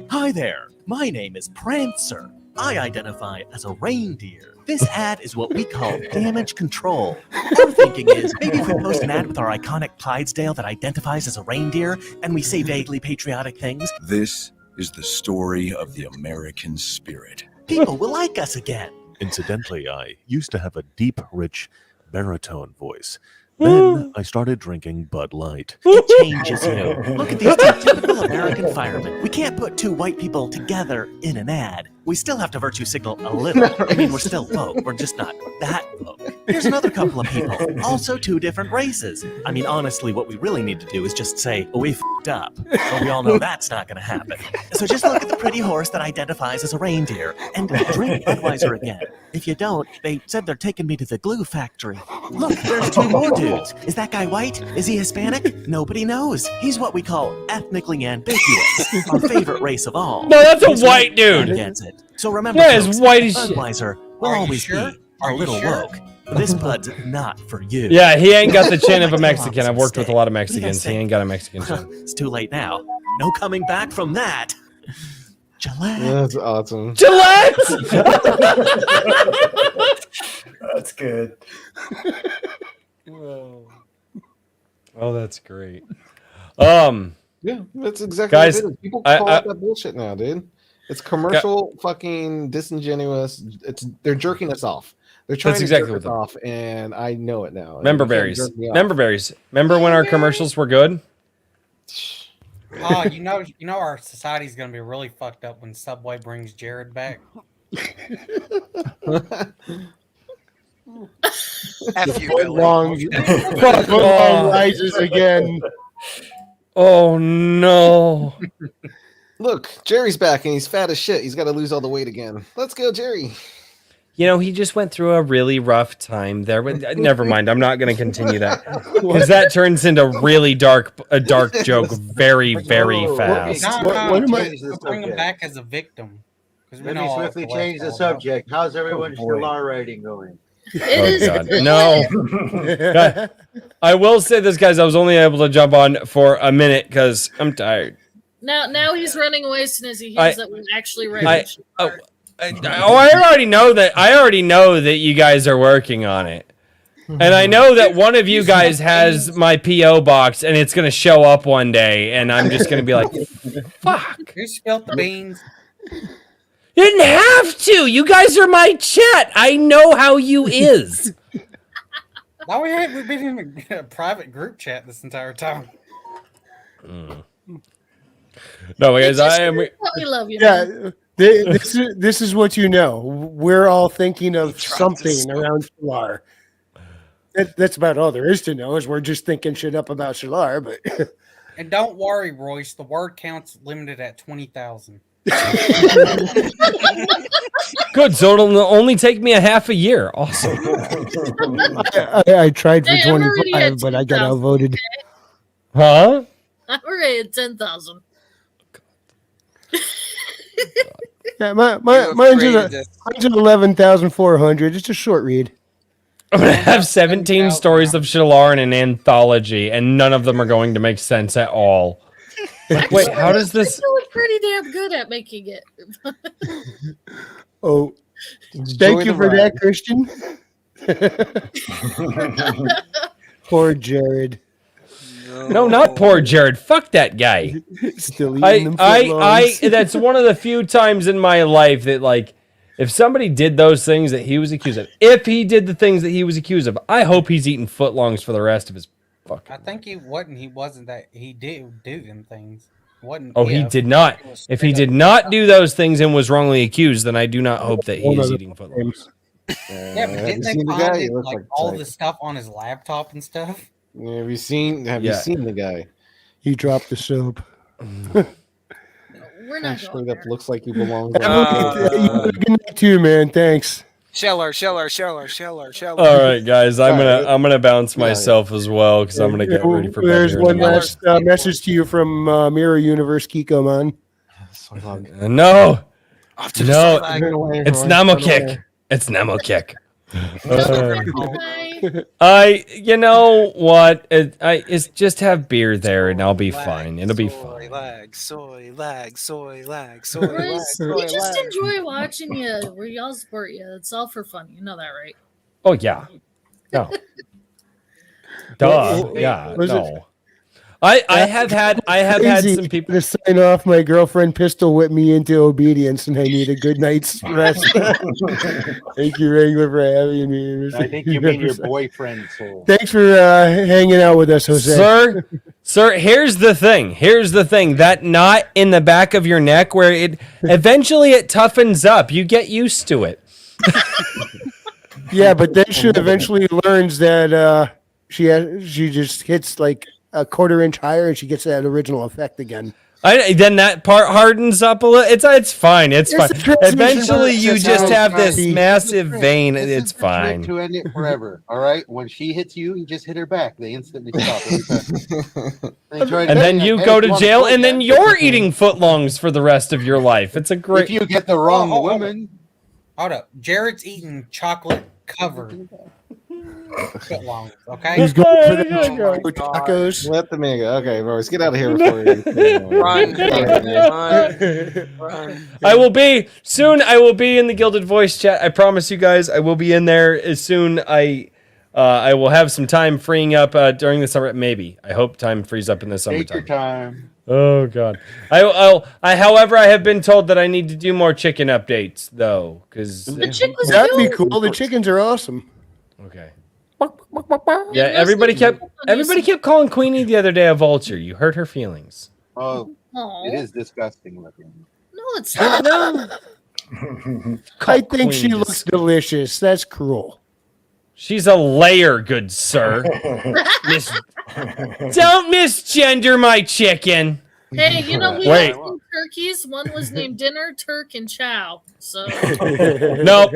Hi there. My name is Prancer. I identify as a reindeer. This ad is what we call damage control. Our thinking is maybe if we post an ad with our iconic Clydesdale that identifies as a reindeer and we say vaguely patriotic things, This is the story of the American spirit. people will like us again. Incidentally, I used to have a deep, rich baritone voice. Then I started drinking Bud Light. It changes you. Look at these two typical American firemen. We can't put two white people together in an ad. We still have to virtue signal a little. I mean, we're still woke. We're just not that woke. Here's another couple of people, also two different races. I mean, honestly, what we really need to do is just say, we f***ed up. But we all know that's not going to happen. So just look at the pretty horse that identifies as a reindeer and drink Budweiser again. If you don't, they said they're taking me to the glue factory. Look, there's two more dudes. Is that guy white? Is he Hispanic? Nobody knows. He's what we call ethnically ambiguous. Our favorite race of all. No, that's a He's white dude. and gets it. So remember, Yeah, it's folks, white as shit. Budweiser will Are you always sure? be Are a you little sure? woke. This Bud's not for you. Yeah, he ain't got the chin of a Like Mexican. I've worked with a lot of What do you Mexicans. He think? ain't got a Mexican chin. It's too late now. No coming back from that. Gillette. That's awesome. Gillette! That's good. Oh, that's great. Yeah, that's exactly Guys, what it is. People I- call I- it that bullshit now, dude. It's commercial, fucking disingenuous. They're jerking us off. They're trying That's to exactly jerk us what off, and I know it now. Member You can't berries. jerk me off. Member berries. Remember when our commercials were good? Oh, you know, our society's gonna be really fucked up when Subway brings Jared back. F you, Billy. Long, Fuck long off. rises again. Oh no. Look, Jerry's back, and he's fat as shit. He's got to lose all the weight again. Let's go, Jerry. You know, he just went through a really rough time there. But never mind. I'm not going to continue that because that turns into a dark joke very, very fast. What am I- We'll bring him back as a victim. 'Cause we Let know me all swiftly the change the left all about. subject. How's everyone's Oh, boy. Shalar writing going? It Oh is God, no! I will say this, guys. I was only able to jump on for a minute because I'm tired. Now he's running away as soon as he I- hears that we actually read I- it. I already know that. I already know that you guys are working on it, and I know that one of you guys has my PO box, and it's gonna show up one day, and I'm just gonna be like, "Fuck." Who spilled the beans? You didn't have to. You guys are my chat. I know how you is. No, we've been in a private group chat this entire time. No, guys, I am. We love you. man. Yeah, this is what you know. We're all thinking of something around Shalar. That's about all there is to know. Is we're just thinking shit up about Shalar, but And don't worry, Royce. The word count's limited at 20,000. Good. So it'll only take me a half a year. Awesome. I tried for Hey, I'm already 25, at but I got 2,000. outvoted. Huh? I'm already at 10,000. Yeah, mine's at 11,400. It's a short read. I'm gonna have 17 stories of Shalar in an anthology, and none of them are going to make sense at all. Like, wait, how does this? I feel pretty damn good at making it. Oh, Enjoy thank you the for ride. that, Christian. Poor Jared. No, not poor Jared. Fuck that guy. Still eating them footlongs. That's one of the few times in my life that, like, if somebody did those things that he was accused of, if he did the things that he was accused of, I hope he's eating footlongs for the rest of his fucking I think he wasn't that he did do them things. Wasn't Oh, he if, did not. it was If he straight did up- not do those things and was wrongly accused, then I do not hope that he One is of the eating footlongs. Yeah, but have didn't you they seen the find guy? He it, looks like like all type. the stuff on his laptop and stuff? Have you seen the guy? He dropped the soap. We're not Straight going up there. looks like he belongs. Have a good night too, man. Thanks. Sheller. All right, guys, I'm All right. gonna bounce Yeah, yeah. myself as well because I'm gonna get ready for bed. There's here in one a minute. last message to you from Mirror Universe Kiko, man. No, Off to the no, side. it's Namokick. It's Namokick. Bye. You know what? It's just have beer there and I'll be fine. It'll be fine. Soy lag. Boys, we just enjoy watching you. We all support you. It's all for fun. You know that, right? Oh yeah. No. Duh. Yeah. Was it- No. I have had Crazy some people to sign off. My girlfriend pistol whipped me into obedience, and I need a good night's rest. Thank you, Wrangler, for having me. I think you mean your boyfriend. So Thanks for hanging out with us, Jose. Sir, here's the thing. That knot in the back of your neck where it eventually it toughens up. You get used to it. Yeah, but then she eventually learns that she just hits like a quarter-inch higher, and she gets that original effect again. Then that part hardens up a little. It's fine. It's fine. the transmission Eventually, part. you It's just how have this happy. massive vein. this It's is the trick fine. to end it forever. All right, when she hits you, you just hit her back. They instantly stop. And then you go to jail, and then you're eating footlongs for the rest of your life. It's a great. If you get the wrong Oh, woman. Hold up. Jared's eating chocolate covered footlongs, okay? He's going for the Oh my tacos. Let the man go. Okay, boys, get out of here before we Run. I will be soon. I will be in the Gilded Voice chat. I promise you guys. I will be in there as soon. I will have some time freeing up during the summer. Maybe I hope time frees up in the Take your summertime. time. Oh God. However, I have been told that I need to do more chicken updates though, because The chick was That'd be cute. cool. The chickens are awesome. okay. Yeah, Yeah, everybody kept calling Queenie the other day a vulture. You hurt her feelings. Oh, Aw. it is disgusting looking. No, it's not. No. I think she Queen looks dis- delicious. That's cruel. She's a layer, good sir. Don't misgender my chicken. Hey, you know, we Wait. had two turkeys. One was named Dinner, Turk, and Chow. So Nope.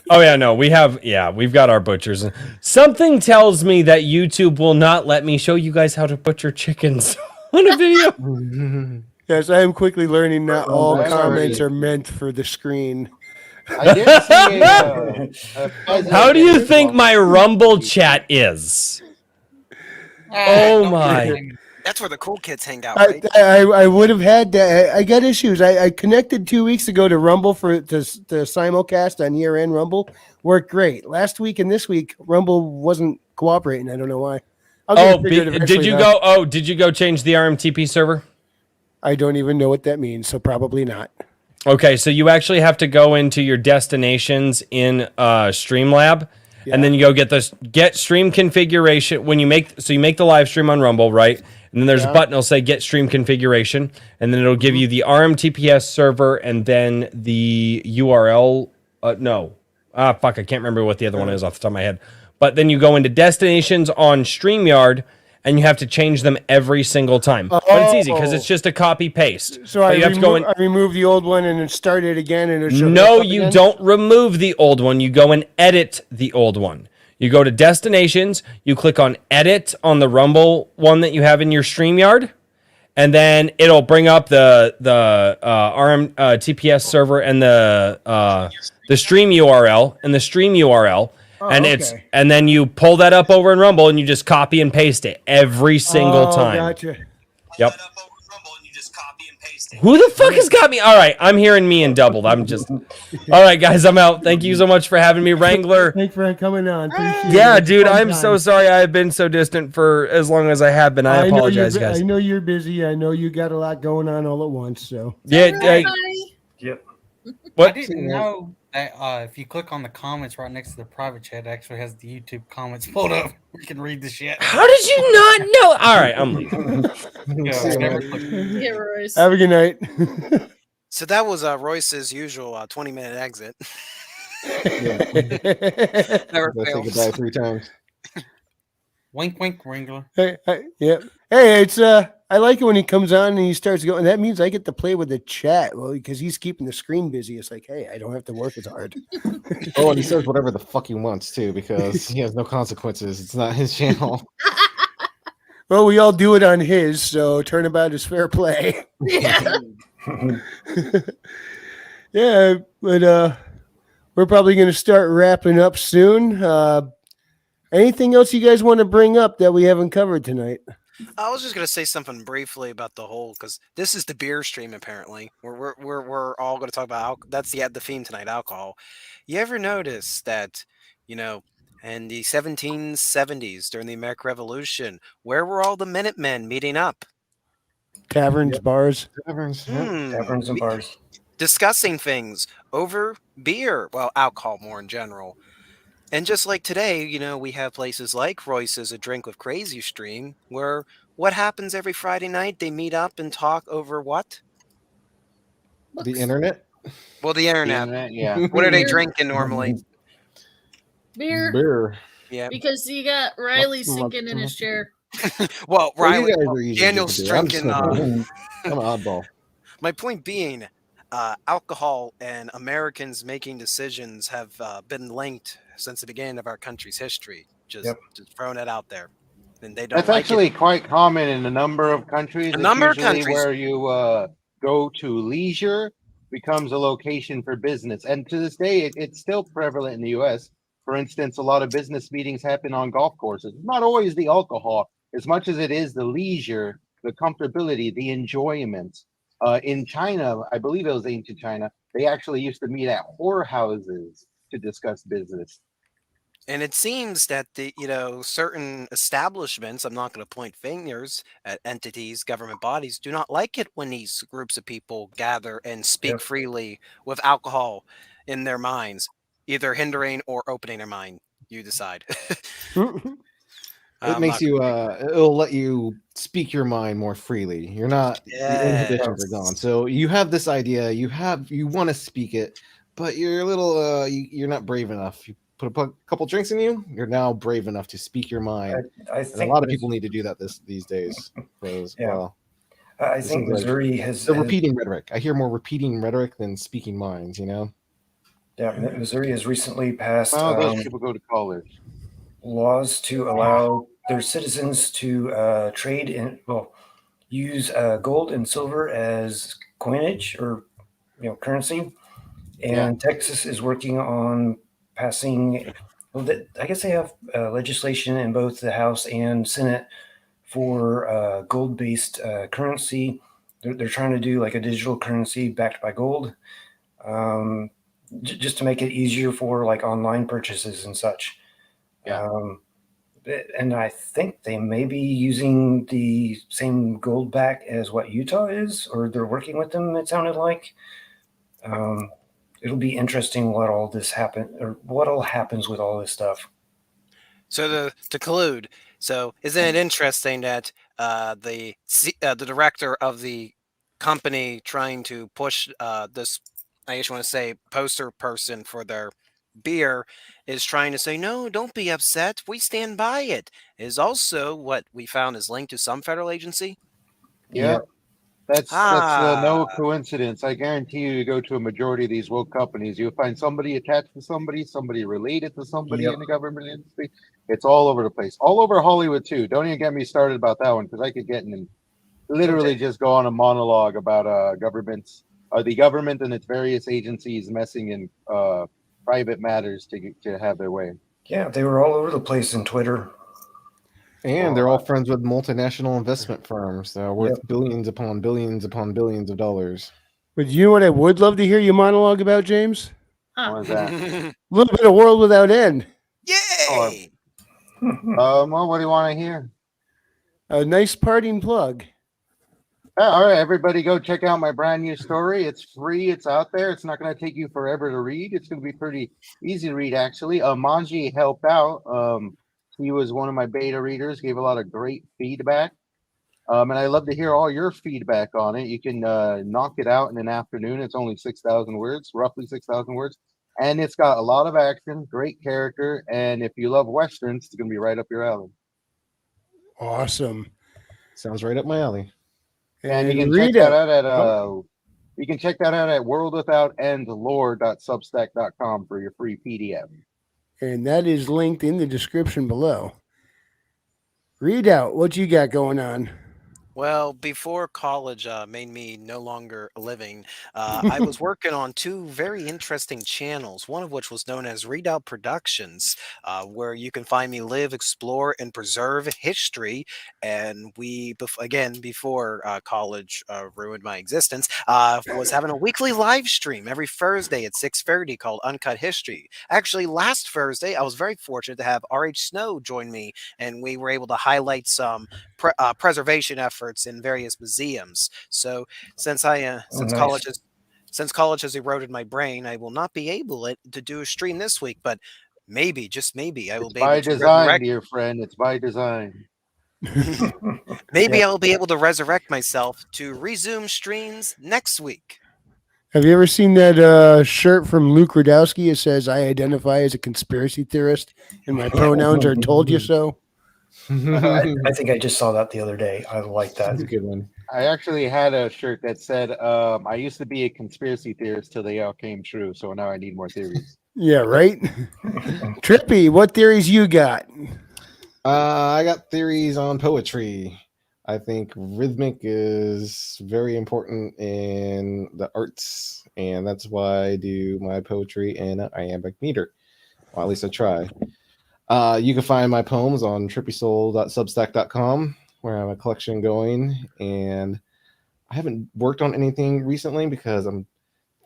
Oh yeah, no, we've got our butchers. Something tells me that YouTube will not let me show you guys how to butcher chickens on a video. Yes, I am quickly learning not all that's comments already- are meant for the screen. I did see a peasant How do you that think did my one- Rumble chat is? Oh my. That's where the cool kids hang out, right? I would have had that. I got issues. I connected 2 weeks ago to Rumble to simulcast on year-end Rumble. Worked great. Last week and this week, Rumble wasn't cooperating. I don't know why. I'll get it figured did eventually, you though. go? Oh, did you go change the RMTP server? I don't even know what that means, so probably not. Okay, so you actually have to go into your destinations in Streamlab, and then you go get stream configuration. When you make the live stream on Rumble, right? And then there's a button that'll say get stream configuration, and then it'll give you the RMTPS server and then the URL. Fuck, I can't remember what the other one is off the top of my head. But then you go into destinations on StreamYard, and you have to change them every single time. But it's easy because it's just a copy paste. So I you have to go in. I remove the old one and then start it again, and it'll show No, it up you again? don't remove the old one. You go and edit the old one. You go to destinations, you click on edit on the Rumble one that you have in your StreamYard, and then it'll bring up the RM TPS server and the stream URL and the stream URL. And then you pull that up over in Rumble and you just copy and paste it every single time. Gotcha. Yep. Who the fuck has got me? All right, I'm hearing me and doubled. I'm just. All right, guys, I'm out. Thank you so much for having me, Wrangler. Thanks for coming on. Appreciate Yeah, it. dude, Fun I'm time. so sorry I've been so distant for as long as I have been. I apologize, guys. I know you're busy. I know you got a lot going on all at once. So Yeah, Yep. What? I didn't know that if you click on the comments right next to the private chat, it actually has the YouTube comments pulled up. We can read the shit. How did you not know? All right, I'm leaving. Yeah, never clicked. Yeah, Royce. have a good night. So that was Royce's usual 20-minute exit. Never Gotta say fails. goodbye 3 times. Wink, wink, Wrangler. Hey, yeah. Hey, it's I like it when he comes on and he starts going. That means I get to play with the chat. Well, because he's keeping the screen busy. It's like, hey, I don't have to work as hard. Oh, and he says whatever the fuck he wants too, because he has no consequences. It's not his channel. Well, we all do it on his, so turnabout is fair play. Yeah. Yeah, but we're probably going to start wrapping up soon. Anything else you guys want to bring up that we haven't covered tonight? I was just gonna say something briefly about the whole, because this is the beer stream. Apparently, we're all going to talk about that's the theme tonight, alcohol. You ever notice that, in the 1770s during the American Revolution, where were all the Minutemen meeting up? Taverns, bars. Taverns, Taverns and bars. Discussing things over beer, well, alcohol more in general. And just like today, we have places like Royce's A Drink with Crazy stream, where what happens every Friday night? They meet up and talk over what? The internet? Well, the internet. Yeah. What are they drinking normally? Beer. Beer. Yeah. Because you got Riley sinking in his chair. Well, Well, Riley, you guys are easy Daniel's to do. I'm just drinking. I'm an oddball. My point being, alcohol and Americans making decisions have been linked since the beginning of our country's history. Just throwing it out there, and they don't. That's like actually it. quite common in a number of countries. A number of usually countries. where you go to leisure becomes a location for business, and to this day, it's still prevalent in the U.S. For instance, a lot of business meetings happen on golf courses. It's not always the alcohol, as much as it is the leisure, the comfortability, the enjoyment. In China, I believe it was ancient China, they actually used to meet at whorehouses to discuss business. And it seems that the certain establishments, I'm not going to point fingers at entities, government bodies, do not like it when these groups of people gather and speak freely with alcohol in their minds, either hindering or opening their mind. You decide. It makes you it'll let you speak your mind more freely. You're not the inhibitions are gone. So you have this idea, you want to speak it, but you're a little you're not brave enough. You put a couple drinks in you, you're now brave enough to speak your mind. I think a lot of people need to do that these days. Well, I think Missouri has the repeating rhetoric. I hear more repeating rhetoric than speaking minds, Yeah, Missouri has recently passed Those people go to college. Laws to allow their citizens to trade in, use gold and silver as coinage or currency. And Texas is working on passing. Well, I guess they have legislation in both the House and Senate for gold-based currency. They're trying to do like a digital currency backed by gold, just to make it easier for like online purchases and such. And I think they may be using the same gold back as what Utah is, or they're working with them. It sounded like. It'll be interesting what all happens with all this stuff. So to conclude, isn't it interesting that the director of the company trying to push this, I just want to say, poster person for their beer is trying to say, no, don't be upset, we stand by it, is also what we found is linked to some federal agency? Yeah. That's no coincidence. I guarantee you go to a majority of these woke companies, you'll find somebody attached to somebody related to somebody in the government industry. It's all over the place. All over Hollywood too. Don't even get me started about that one, because I could get in literally just go on a monologue about the government and its various agencies messing in private matters to have their way. Yeah, they were all over the place in Twitter. And they're all friends with multinational investment firms that are worth Yep. billions upon billions upon billions of dollars. But you know what I would love to hear you monologue about, James? Huh. What was that? A little bit of World Without End. Yay! Well, what do you want to hear? A nice parting plug. All right, everybody, go check out my brand new story. It's free. It's out there. It's not going to take you forever to read. It's going to be pretty easy to read, actually. Manji helped out. He was one of my beta readers. Gave a lot of great feedback. And I love to hear all your feedback on it. You can knock it out in an afternoon. It's only 6,000 words, roughly 6,000 words. And it's got a lot of action, great character. And if you love Westerns, it's going to be right up your alley. Awesome. Sounds right up my alley. And you can check that out at you can check that out at worldwithoutendlore.substack.com for your free PDF. And that is linked in the description below. Read out what you got going on. Well, before college made me no longer a living, I was working on two very interesting channels, one of which was known as Readout Productions, where you can find me live, explore, and preserve history. And again, before college ruined my existence, was having a weekly live stream every Thursday at 6:30 called Uncut History. Actually, last Thursday, I was very fortunate to have RH Snow join me, and we were able to highlight some preservation efforts in various museums. So since nice. college has eroded my brain, I will not be able to do a stream this week, but maybe, just maybe, I will be able to design, dear friend. It's by design. Maybe I will be able to resurrect myself to resume streams next week. Have you ever seen that shirt from Luke Radowski? It says, "I identify as a conspiracy theorist, and my pronouns are told you so." I think I just saw that the other day. I like that. That's a good one. I actually had a shirt that said, I used to be a conspiracy theorist till they all came true. So now I need more theories. Yeah, right? Trippy, what theories you got? I got theories on poetry. I think rhythmic is very important in the arts, and that's why I do my poetry in an iambic meter. Well, at least I try. You can find my poems on trippysoul.substack.com, where I have a collection going, and I haven't worked on anything recently because I'm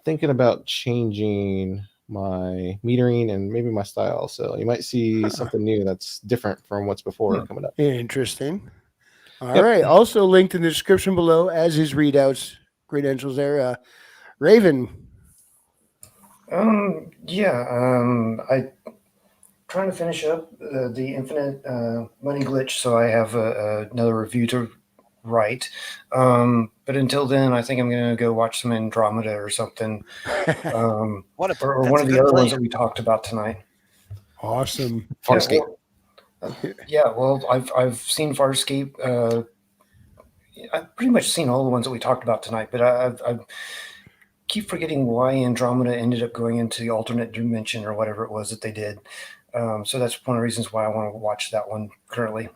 thinking about changing my metering and maybe my style. So you might see something new that's different from what's before coming up. Interesting. All right. Also linked in the description below as his readouts credentials there. Raven. I trying to finish up the Infinite Money Glitch, so I have another review to write. But until then, I think I'm going to go watch some Andromeda or something. Or one of the other ones that we talked about tonight. Awesome. Farscape. Well, I've seen Farscape. I've pretty much seen all the ones that we talked about tonight, but I keep forgetting why Andromeda ended up going into the alternate dimension or whatever it was that they did. So that's one of the reasons why I want to watch that one currently.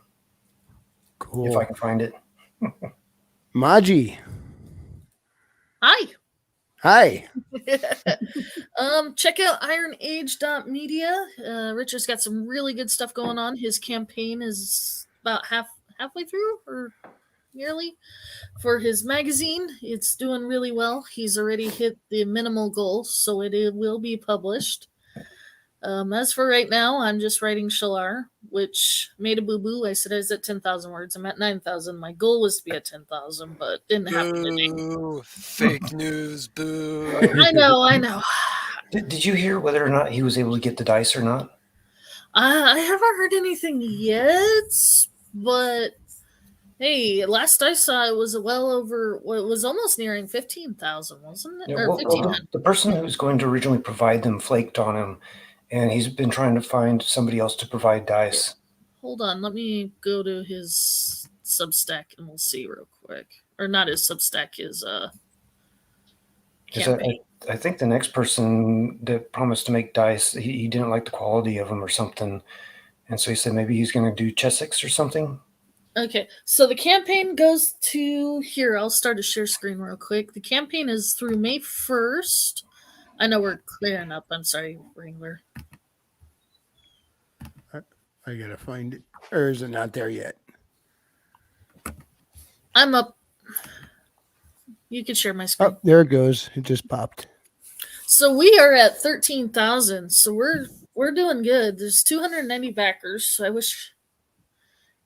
Cool. If I can find it. Maji. Hi. Hi. Check out IronAge.media. Richard's got some really good stuff going on. His campaign is about halfway through or nearly for his magazine. It's doing really well. He's already hit the minimal goal, so it will be published. As for right now, I'm just writing Shalar, which made a boo-boo. I said I was at 10,000 words. I'm at 9,000. My goal was to be at 10,000, but didn't happen today. Boo! Fake news, boo! I know. Did you hear whether or not he was able to get the dice or not? I haven't heard anything yet, but hey, last I saw it was well over. Well, it was almost nearing 15,000, wasn't it? Yeah, Or 1,500. the person who was going to originally provide them flaked on him, and he's been trying to find somebody else to provide dice. Hold on, let me go to his Substack and we'll see real quick. Or not his Substack, his campaign. I think the next person that promised to make dice, he didn't like the quality of them or something, and so he said maybe he's going to do Chessex or something. Okay, so the campaign goes to here. I'll start a share screen real quick. The campaign is through May 1st. I know we're clearing up. I'm sorry, Wrangler. I gotta find it. Or is it not there yet? I'm up. You can share my screen. Oh, there it goes. It just popped. So we are at 13,000. So we're doing good. There's 290 backers. So I wish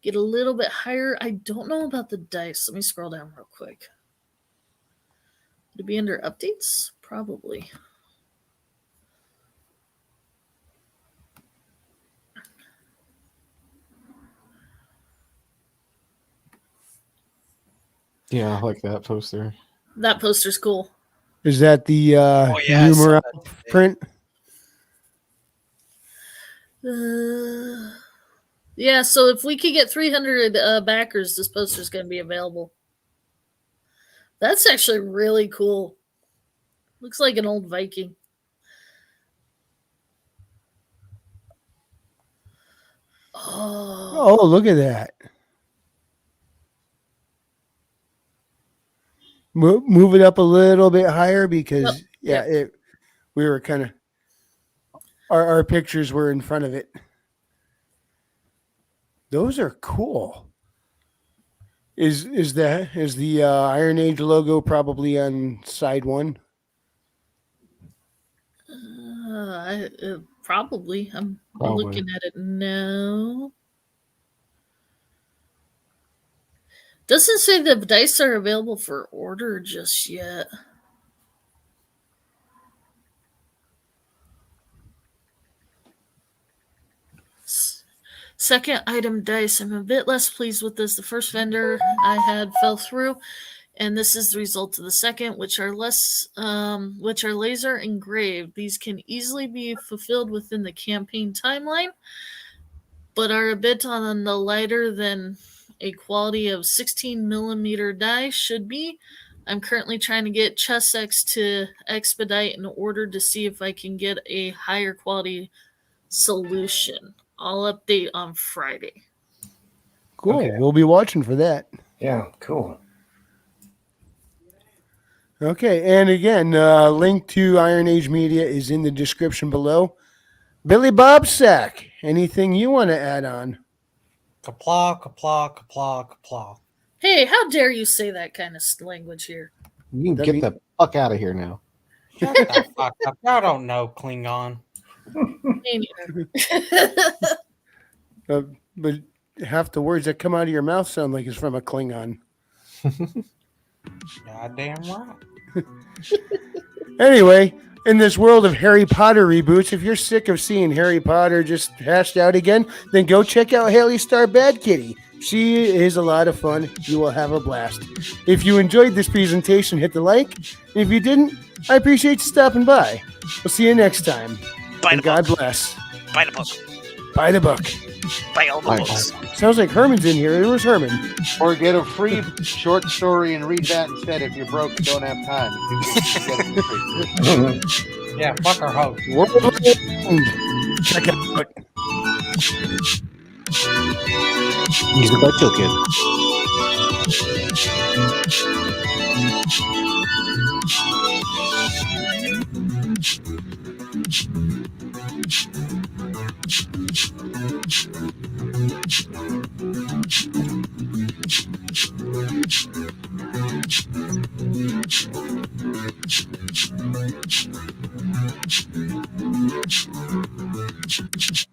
get a little bit higher. I don't know about the dice. Let me scroll down real quick. Would it be under updates? Probably. Yeah, I like that poster. That poster's cool. Is that the yeah, I saw numeral that today. print? Yeah, so if we could get 300 backers, this poster's going to be available. That's actually really cool. Looks like an old Viking. Oh, look at that. Move it up a little bit higher because, we were kind of, our pictures were in front of it. Those are cool. Is the IronAge logo probably on side one? Probably. I'm Probably. looking at it now. Doesn't say the dice are available for order just yet. Second item dice. I'm a bit less pleased with this. The first vendor I had fell through, and this is the result of the second, which are laser engraved. These can easily be fulfilled within the campaign timeline, but are a bit on the lighter than a quality of 16 millimeter die should be. I'm currently trying to get Chessex to expedite an order to see if I can get a higher quality solution. I'll update on Friday. Cool. Okay. We'll be watching for that. Yeah, cool. Okay, and again, link to IronAge Media is in the description below. Billy Bobsack, anything you want to add on? Kapla, kapla, kapla, kapla. Hey, how dare you say that kind of language here? You can get the fuck out of here now. Shut the fuck up. Y'all don't know Klingon. Me neither. But half the words that come out of your mouth sound like it's from a Klingon. Goddamn right. Anyway, in this world of Harry Potter reboots, if you're sick of seeing Harry Potter just hashed out again, then go check out Haley Star Bad Kitty. She is a lot of fun. You will have a blast. If you enjoyed this presentation, hit the like. And if you didn't, I appreciate you stopping by. We'll see you next time. Buy the God book. bless. Buy the book. Buy the book. Buy all the books. Sounds like Herman's in here. It was Herman. Or get a free short story and read that instead if you're broke and don't have time. Yeah, fuck our host. Check it out. He's a bad kid.